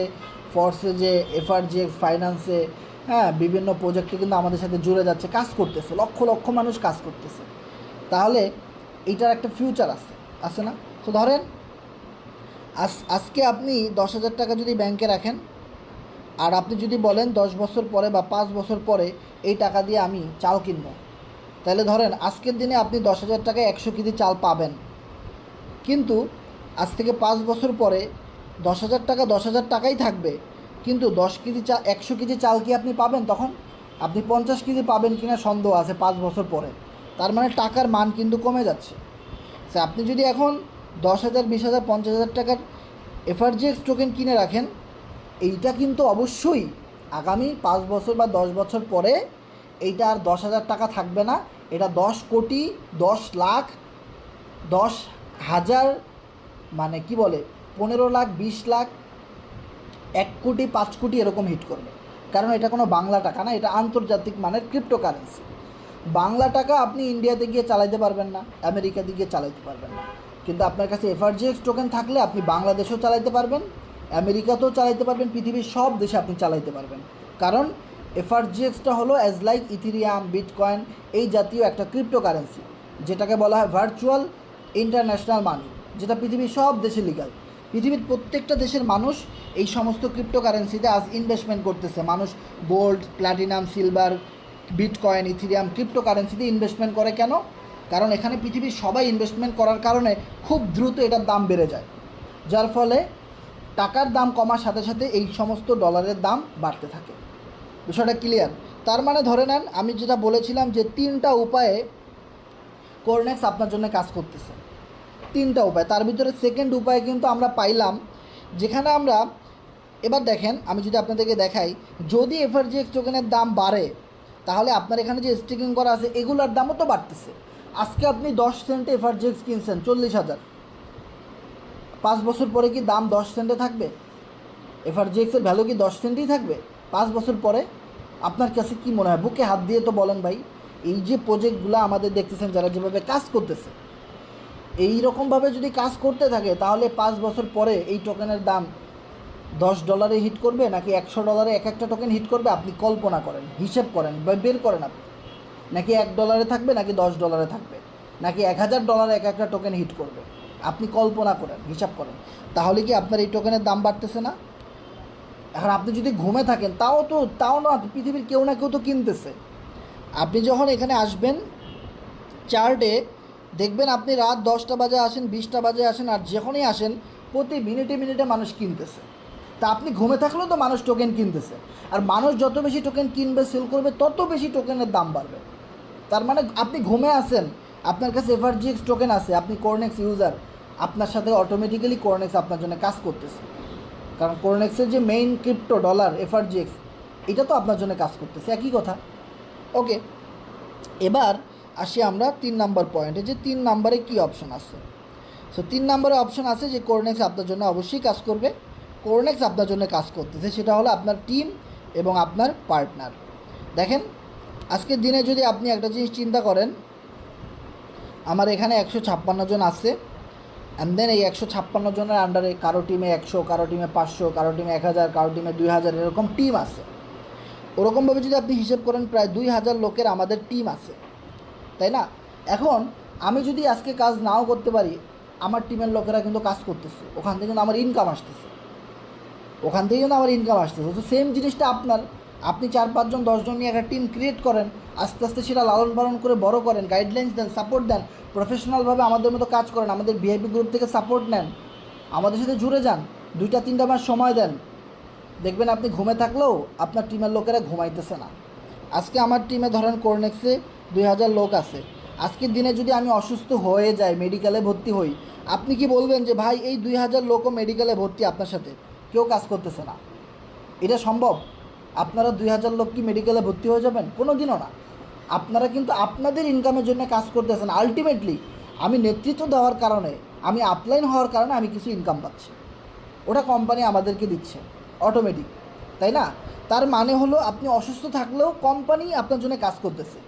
ফর্সেজে, এফআরজিএক্স ফাইন্যান্সে, হ্যাঁ, বিভিন্ন প্রজেক্টে কিন্তু আমাদের সাথে জুড়ে যাচ্ছে, কাজ করতেছে, লক্ষ লক্ষ মানুষ কাজ করতেছে। তাহলে এইটার একটা ফিউচার আছে না? তো ধরেন আজকে আপনি 10,000 টাকা যদি ব্যাংকে রাখেন, আর আপনি যদি বলেন 10 বছর পরে বা 5 বছর পরে এই টাকা দিয়ে আমি চাল কিনবো, তাহলে ধরেন আজকের দিনে আপনি 10,000 টাকায় 100 কেজি চাল পাবেন। কিন্তু আজ থেকে 5 বছর পরে 10,000 টাকা 10,000 টাকাই থাকবে, কিন্তু 10 কেজি 100 কেজি চাল কি আপনি পাবেন? তখন আপনি 50 কেজি পাবেন কিনা সন্দেহ আছে 5 বছর পরে। তার মানে টাকার মান কিন্তু কমে যাচ্ছে। সে আপনি যদি এখন 10,000 20,000 50,000 টাকার এফআরজিএক্স টোকেন কিনে রাখেন, এইটা কিন্তু অবশ্যই আগামী 5 বছর বা 10 বছর পরে এইটা আর 10,000 টাকা থাকবে না, এটা 10 কোটি 10 লাখ 10,000, মানে কি বলে 15 লাখ 20 লাখ 1 কোটি 5 কোটি এরকম হিট করবে। কারণ এটা কোনো বাংলা টাকা না, এটা আন্তর্জাতিক মানের ক্রিপ্টো কারেন্সি। বাংলা টাকা আপনি ইন্ডিয়াতে গিয়ে চালাইতে পারবেন না, আমেরিকাতে গিয়ে চালাইতে পারবেন না। কিন্তু আপনার কাছে এফআরজিএক্স টোকেন থাকলে আপনি বাংলাদেশেও চালাইতে পারবেন, আমেরিকাতেও চালাইতে পারবেন, পৃথিবীর সব দেশে আপনি চালাইতে পারবেন। কারণ এফআরজিএক্সটা হলো অ্যাজ লাইক ইথিরিয়াম, বিটকয়েন, এই জাতীয় একটা ক্রিপ্টো কারেন্সি, যেটাকে বলা হয় ভার্চুয়াল ইন্টারন্যাশনাল মানি, যেটা পৃথিবীর সব দেশে লিগাল। পৃথিবীর প্রত্যেকটা দেশের মানুষ এই সমস্ত ক্রিপ্টো কারেন্সিতে আজ ইনভেস্টমেন্ট করতেছে। মানুষ gold, platinum, silver, bitcoin, ethereum, crypto কারেন্সিতে ইনভেস্টমেন্ট করে। কেন? কারণ এখানে পৃথিবীর সবাই ইনভেস্টমেন্ট করার কারণে খুব দ্রুত এটার দাম বেড়ে যায়, যার ফলে টাকার দাম কমার সাথে সাথে এই সমস্ত ডলারের দাম বাড়তে থাকে। বিষয়টা ক্লিয়ার? তার মানে ধরে নেন, আমি যেটা বলেছিলাম যে 3টা উপায়ে কোরনেক্স আপনার জন্য কাজ করতেছে। 3টা উপায়, তার ভিতরে সেকেন্ড উপায় কিন্তু আমরা পাইলাম, যেখানে আমরা এবার দেখেন, আমি যদি আপনাদেরকে দেখাই, যদি এফআরজিএক্স টোকেনের দাম বাড়ে, তাহলে আপনার এখানে যে স্টিকিং করা আছে এগুলোর দামও তো বাড়তেছে। আজকে আপনি 10 সেন্টে এফআরজিএক্স কিনছেন 40,000, 5 বছর পরে কি দাম 10 সেন্টে থাকবে? এফআরজিএক্সের ভ্যালু কি 10 সেন্টই থাকবে 5 বছর পরে? আপনার কাছে কি মনে হয়? বুকে হাত দিয়ে তো বলেন ভাই। এই যে প্রজেক্টগুলো আমাদের দেখতেছেন, যারা যেভাবে কাজ করতেছে, এই রকমভাবে যদি কাজ করতে থাকে, তাহলে 5 বছর পরে এই টোকেনের দাম $10 হিট করবে নাকি $100 এক একটা টোকেন হিট করবে? আপনি কল্পনা করেন, হিসেব করেন বা বের করেন আপনি। নাকি $1 থাকবে, নাকি $10 থাকবে, নাকি $1,000 এক একটা টোকেন হিট করবে? আপনি কল্পনা করেন, হিসাব করেন। তাহলে কি আপনার এই টোকেনের দাম বাড়তেছে না? এখন আপনি যদি ঘুমে থাকেন, তাও না, পৃথিবীর কেউ না কেউ তো কিনতেছে। আপনি যখন এখানে আসবেন চার্টে দেখবেন, আপনি রাত 10টা বাজে আসেন, 20টা বাজে আসেন, আর যখনই আসেন প্রতি মিনিটে মিনিটে মানুষ কিনতেছে। তা আপনি ঘুমে থাকলেও তো মানুষ টোকেন কিনতেছে, আর মানুষ যত বেশি টোকেন কিনবে, সেল করবে, তত বেশি টোকেনের দাম বাড়বে। তার মানে আপনি ঘুমে আছেন, আপনার কাছে এফআরজিএক্স টোকেন আছে, আপনি কোরনেক্স ইউজার, আপনার সাথে অটোমেটিক্যালি কোরনেক্স আপনার জন্য কাজ করতেছে। কারণ কোরনেক্সের যে মেইন ক্রিপ্টো ডলার এফআরজিএক্স, এটা তো আপনার জন্য কাজ করতেছে, একই কথা। ওকে, এবার আসি আমরা 3 নম্বর পয়েন্টে, যে 3 নম্বরে কী অপশন আছে। সো 3 নম্বরে অপশন আছে যে কোরনেক্স আপনার জন্য অবশ্যই কাজ করবে। কোরনেক্স আপনার জন্য কাজ করতেছে, সেটা হলো আপনার টিম এবং আপনার পার্টনার। দেখেন, আজকের দিনে যদি আপনি একটা জিনিস চিন্তা করেন, আমার এখানে 156 জন আছে, অ্যান্ড দেন এই 156 জনের আন্ডারে কারো টিমে 100, কারো টিমে 500, কারো টিমে 1000, কারো টিমে 2000, এরকম টিম আছে। ওরকমভাবে যদি আপনি হিসেব করেন, প্রায় 2000 লোকের আমাদের টিম আছে, তাই না? এখন আমি যদি আজকে কাজ নাও করতে পারি, আমার টিমের লোকেরা কিন্তু কাজ করতেছে, ওখান থেকে কিন্তু আমার ইনকাম আসতেছে, তো সেম জিনিসটা আপনি 4-5 জন 10 জন নিয়ে একটা টিম ক্রিয়েট করেন, আস্তে আস্তে সেটা লালন পালন করে বড় করেন, গাইডলাইন্স দেন, সাপোর্ট দেন, প্রফেশনালভাবে আমাদের মতো কাজ করেন, আমাদের ভিআইপি গ্রুপ থেকে সাপোর্ট নেন, আমাদের সাথে জুড়ে যান, 2-3 মাস সময় দেন, দেখবেন আপনি ঘুমে থাকলেও আপনার টিমের লোকেরা ঘুমাইতেছে না। আজকে আমার টিমে ধরেন কোরনেক্সে 2000 লোক আছে, আজকের দিনে যদি আমি অসুস্থ হয়ে যাই, মেডিকেলে ভর্তি হই, আপনি কি বলবেন যে ভাই এই 2000 লোকও মেডিকেলে ভর্তি, আপনার সাথে কেউ কাজ করতেছে না? এটা সম্ভব? আপনারা 2000 লোক কি মেডিকেলে ভর্তি হয়ে যাবেন? কোনো দিনও না। আপনারা কিন্তু আপনাদের ইনকামের জন্য কাজ করতেছেন। আলটিমেটলি আমি নেতৃত্ব দেওয়ার কারণে, আমি আপলাইন হওয়ার কারণে আমি কিছু ইনকাম পাচ্ছি, ওটা কোম্পানি আমাদেরকে দিচ্ছে অটোমেটিক, তাই না? তার মানে হলো আপনি অসুস্থ থাকলেও কোম্পানি আপনার জন্য কাজ করতেছে,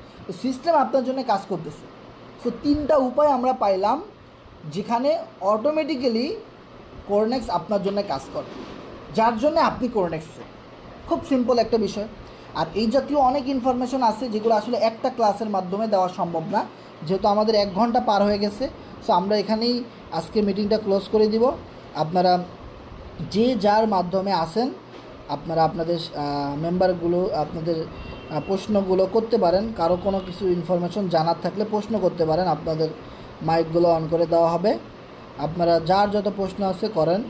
সিস্টেম আপনার জন্য কাজ করতেছে। সো 3টা উপায় আমরা পাইলাম যেখানে অটোমেটিক্যালি কোরনেক্স আপনার জন্য কাজ করে, যার জন্য আপনি কোরনেক্সে। খুব সিম্পল একটা বিষয়। আর এই জাতীয় অনেক ইনফরমেশন আছে যেগুলো আসলে একটা ক্লাসের মাধ্যমে দেওয়া সম্ভব না, যেহেতু আমাদের 1 ঘন্টা পার হয়ে গেছে। সো আমরা এখানেই আজকে মিটিংটা ক্লোজ করে দিব। আপনারা যে যার মাধ্যমে আসেন, আপনারা আপনাদের মেম্বারগুলো আপনাদের প্রশ্নগুলো করতে পারেন, কারো কোনো কিছু ইনফরমেশন জানার থাকলে প্রশ্ন করতে পারেন, আপনাদের মাইকগুলো অন করে দেওয়া হবে। আপনারা যার যত প্রশ্ন আছে করেন,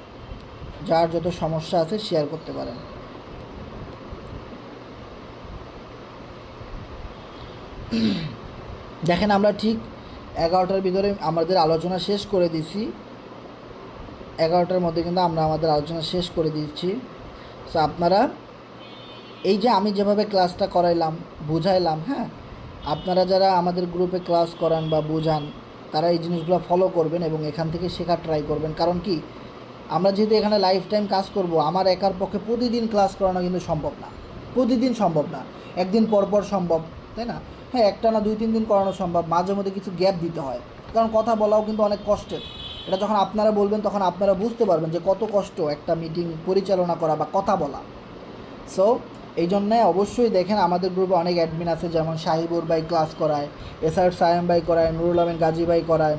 যার যত সমস্যা আছে শেয়ার করতে পারেন। দেখেন আমরা ঠিক 11টার ভিতরে আমাদের আলোচনা শেষ করে দিছি, 11টার মধ্যে কিন্তু আমরা আমাদের আলোচনা শেষ করে দিচ্ছি। সো আপনারা এই যে আমি যেভাবে ক্লাসটা করাইলাম, বুঝাইলাম, হ্যাঁ, আপনারা যারা আমাদের গ্রুপে ক্লাস করান বা বোঝান, তারা এই জিনিসগুলো ফলো করবেন এবং এখান থেকে শেখার ট্রাই করবেন। কারণ কি, আমরা যেহেতু এখানে লাইফ টাইম কাজ করব, আমার একার পক্ষে প্রতিদিন ক্লাস করানো কিন্তু সম্ভব না, প্রতিদিন সম্ভব না, একদিন পর পর সম্ভব, তাই না? হ্যাঁ, একটা না 2-3 দিন করানো সম্ভব, মাঝে মধ্যে কিছু গ্যাপ দিতে হয়, কারণ কথা বলাও কিন্তু অনেক কষ্টের। এটা যখন আপনারা বলবেন তখন আপনারা বুঝতে পারবেন যে কত কষ্ট একটা মিটিং পরিচালনা করা বা কথা বলা। সো এই জন্যে অবশ্যই দেখেন আমাদের গ্রুপে অনেক অ্যাডমিন আছে, যেমন শাহিবুর ভাই ক্লাস করায়, এসআর সায়েম ভাই করায়, নুরুল আমিন গাজী ভাই করায়,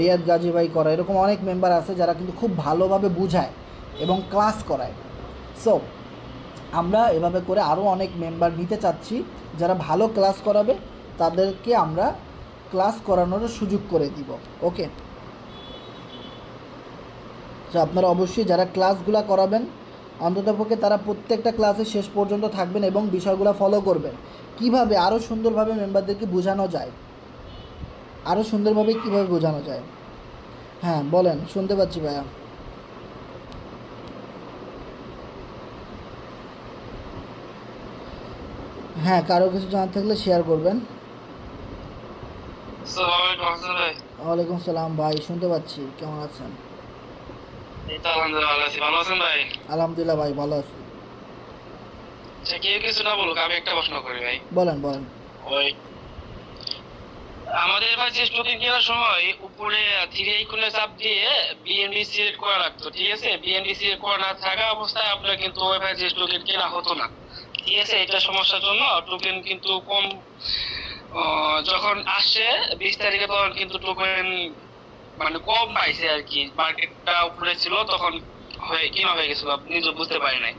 রিয়াদ গাজী ভাই করায়, এরকম অনেক মেম্বার আছে যারা কিন্তু খুব ভালোভাবে বুঝায় এবং ক্লাস করায়। সো আমরা এভাবে করে আরও অনেক মেম্বার নিতে চাচ্ছি, যারা ভালো ক্লাস করাবে তাদেরকে আমরা ক্লাস করানোর সুযোগ করে দিব। ওকে, তো আপনারা অবশ্যই যারা ক্লাসগুলো করাবেন অন্ততপক্ষে তারা প্রত্যেকটা ক্লাসে শেষ পর্যন্ত থাকবেন এবং বিষয়গুলো ফলো করবেন, কিভাবে আরও সুন্দরভাবে মেম্বারদেরকে বোঝানো যায়, আরও সুন্দরভাবে কীভাবে বোঝানো যায়। হ্যাঁ বলেন, শুনতে পাচ্ছি ভাইয়া। হ্যাঁ, কারো কিছু জানার থাকলে শেয়ার করবেন। ওয়ালাইকুম সালাম ভাই, শুনতে পাচ্ছি, কেমন আছেন? আলহামদুলিল্লাহ ভাই, ভালো আছি। কেউ কিছু না বলুক, আমি একটা প্রশ্ন করি ভাই। বলেন। ওই আমাদের ভাই যে স্টুডেন্ট কেনার সময় উপরে 3 আইকনে চাপ দিয়ে বিএনডি সিলেক্ট করা লাগতো, ঠিক আছে? বিএনডি সিলেক্ট করা না থাকা অবস্থায় আপনার কিন্তু ওইভাবে যে টোকেন কেনা হতো না, ঠিক আছে? এটা সমস্যার জন্য টোকেন কিন্তু কম, যখন আসছে 20 তারিখে তখন কিন্তু টোকেন মানে কম পাইছে আর কি, মার্কেটটা উপরে ছিল তখন কেনা হয়ে গেছিল, আপনি নিজে বুঝতে পারি নাই।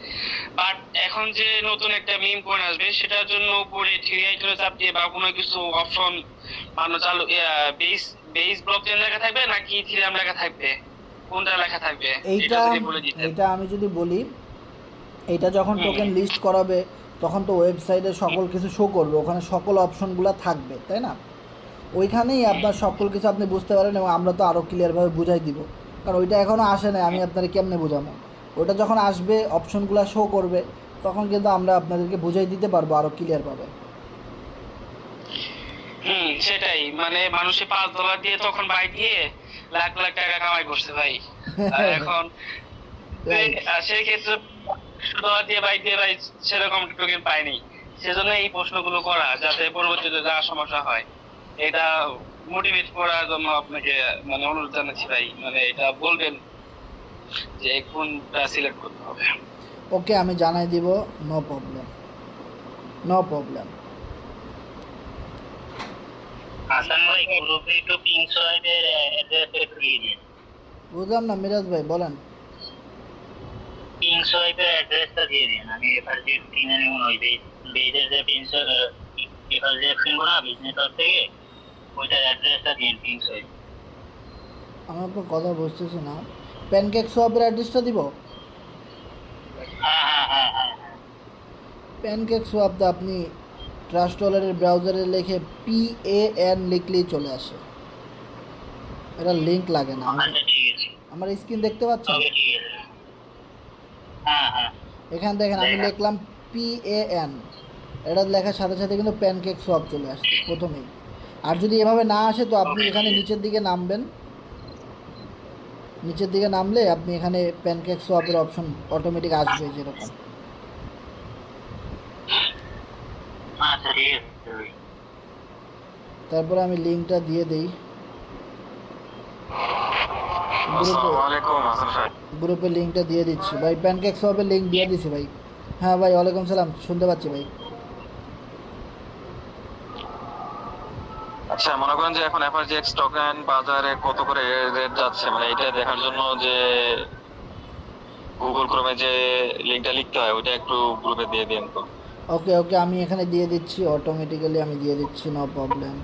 বাট এখন যে নতুন একটা মিম কয়েন আসবে সেটার জন্য উপরে 3 আইকনে চাপ দিয়ে বা কোনো কিছু অপশন মানে চালু, বেস ব্লকচেন লেখা থাকবে নাকি ইথিরিয়াম লেখা থাকবে, কোনটা লেখা থাকবে এইটা আমি যদি বলি, এটা যখন টোকেন লিস্ট করাবে তখন তো ওয়েবসাইটে সকল কিছু শো করবে, ওখানে সকল অপশনগুলো থাকবে, তাই না? ওইখানেই আপনার সকল কিছু আপনি বুঝতে পারেন এবং আমরা তো আরও ক্লিয়ারভাবে বুঝাই দিব, কারণ ওইটা এখনও আসে না, আমি আপনাদের কেমনে বোঝাবো? ওটা যখন আসবে, অপশনগুলো শো করবে, তখন কিন্তু আমরা আপনাদেরকে বুঝাই দিতে পারবো আরও ক্লিয়ারভাবে। সেটাই, মানে মানুষে $5 দিয়ে তখন বাই দিয়ে লাখ লাখ টাকা কামাই করছে ভাই, আর এখন সেই ক্ষেত্রে $100 দিয়ে বাই দিয়ে ভাই সেরকম টোকেন পায়নি। সেজন্য এই প্রশ্নগুলো করা, যাতে পরবর্তীতে যা সমস্যা হয় এটা মোটিভেট করার জন্য আপনাকে মানে অনুরোধ জানাচ্ছি ভাই, মানে এটা বলবেন যে কোনটা সিলেক্ট করতে হবে। ওকে, আমি জানাই দিব, নো প্রবলেম। হাসান ভাই গ্রুপে একটু পিং সোয়াইপের অ্যাড্রেসটা একটু দিয়ে দিন। বুঝলাম না মিরাজ ভাই, বলেন। পিং সোয়াইপের অ্যাড্রেসটা দিয়ে দিন, আমি এবার যে কিনে নেব ওই বেজের যে পিং এবার যে কিনবো না বিজনেস থেকে, ওইটার অ্যাড্রেসটা দিন পিং সোয়াইপ। আমি আপনার কথা বুঝতেছি না। প্যানকেক সোয়াপের অ্যাড্রেসটা দিব? হ্যাঁ হ্যাঁ হ্যাঁ হ্যাঁ হ্যাঁ। প্যানকেক সোয়াপটা আপনি ট্রাস্ট ওয়ালেটের ব্রাউজারে লিখে PAN লিখলেই চলে আসে, এটা লিংক লাগে না। আচ্ছা ঠিক আছে, আমার স্ক্রিন দেখতে পাচ্ছেন? ওকে ঠিক আছে। হ্যাঁ হ্যাঁ এখানে দেখেন আমি লিখলাম PAN, এটা লেখার সাথে সাথে কিন্তু প্যানকেক সোয়াপ চলে আসছে প্রথমেই। আর যদি এভাবে না আসে তো আপনি এখানে নিচের দিকে নামবেন, নিচের দিকে নামলে আপনি এখানে প্যানকেক সোয়াপের অপশন অটোমেটিক আসবে যেরকম। আচ্ছা ঠিক আছে ভাই। তারপরে আমি লিঙ্কটা দিয়ে দেই আসসালামু আলাইকুম হাসান সাহেব। গ্রুপে, লিঙ্কটা দিয়ে দিচ্ছি ভাই, প্যানকেক সোয়াপের লিঙ্ক দিয়ে দিচ্ছি ভাই। হ্যাঁ ভাই, ওয়ালাইকুম সালাম, শুনতে পাচ্ছি ভাই। আচ্ছা, মনে করেন যে এখন এফআরজিএক্স টোকেন বাজারে কত করে রেট যাচ্ছে, মানে এটা দেখার জন্য যে গুগল ক্রোমে যে লিংকটা লিখতে হয় ওটা একটু গ্রুপে দিয়ে দিন তো। ওকে ওকে, আমি এখানে দিয়ে দিচ্ছি, অটোমেটিক্যালি আমি দিয়ে দিচ্ছি, নো প্রবলেম।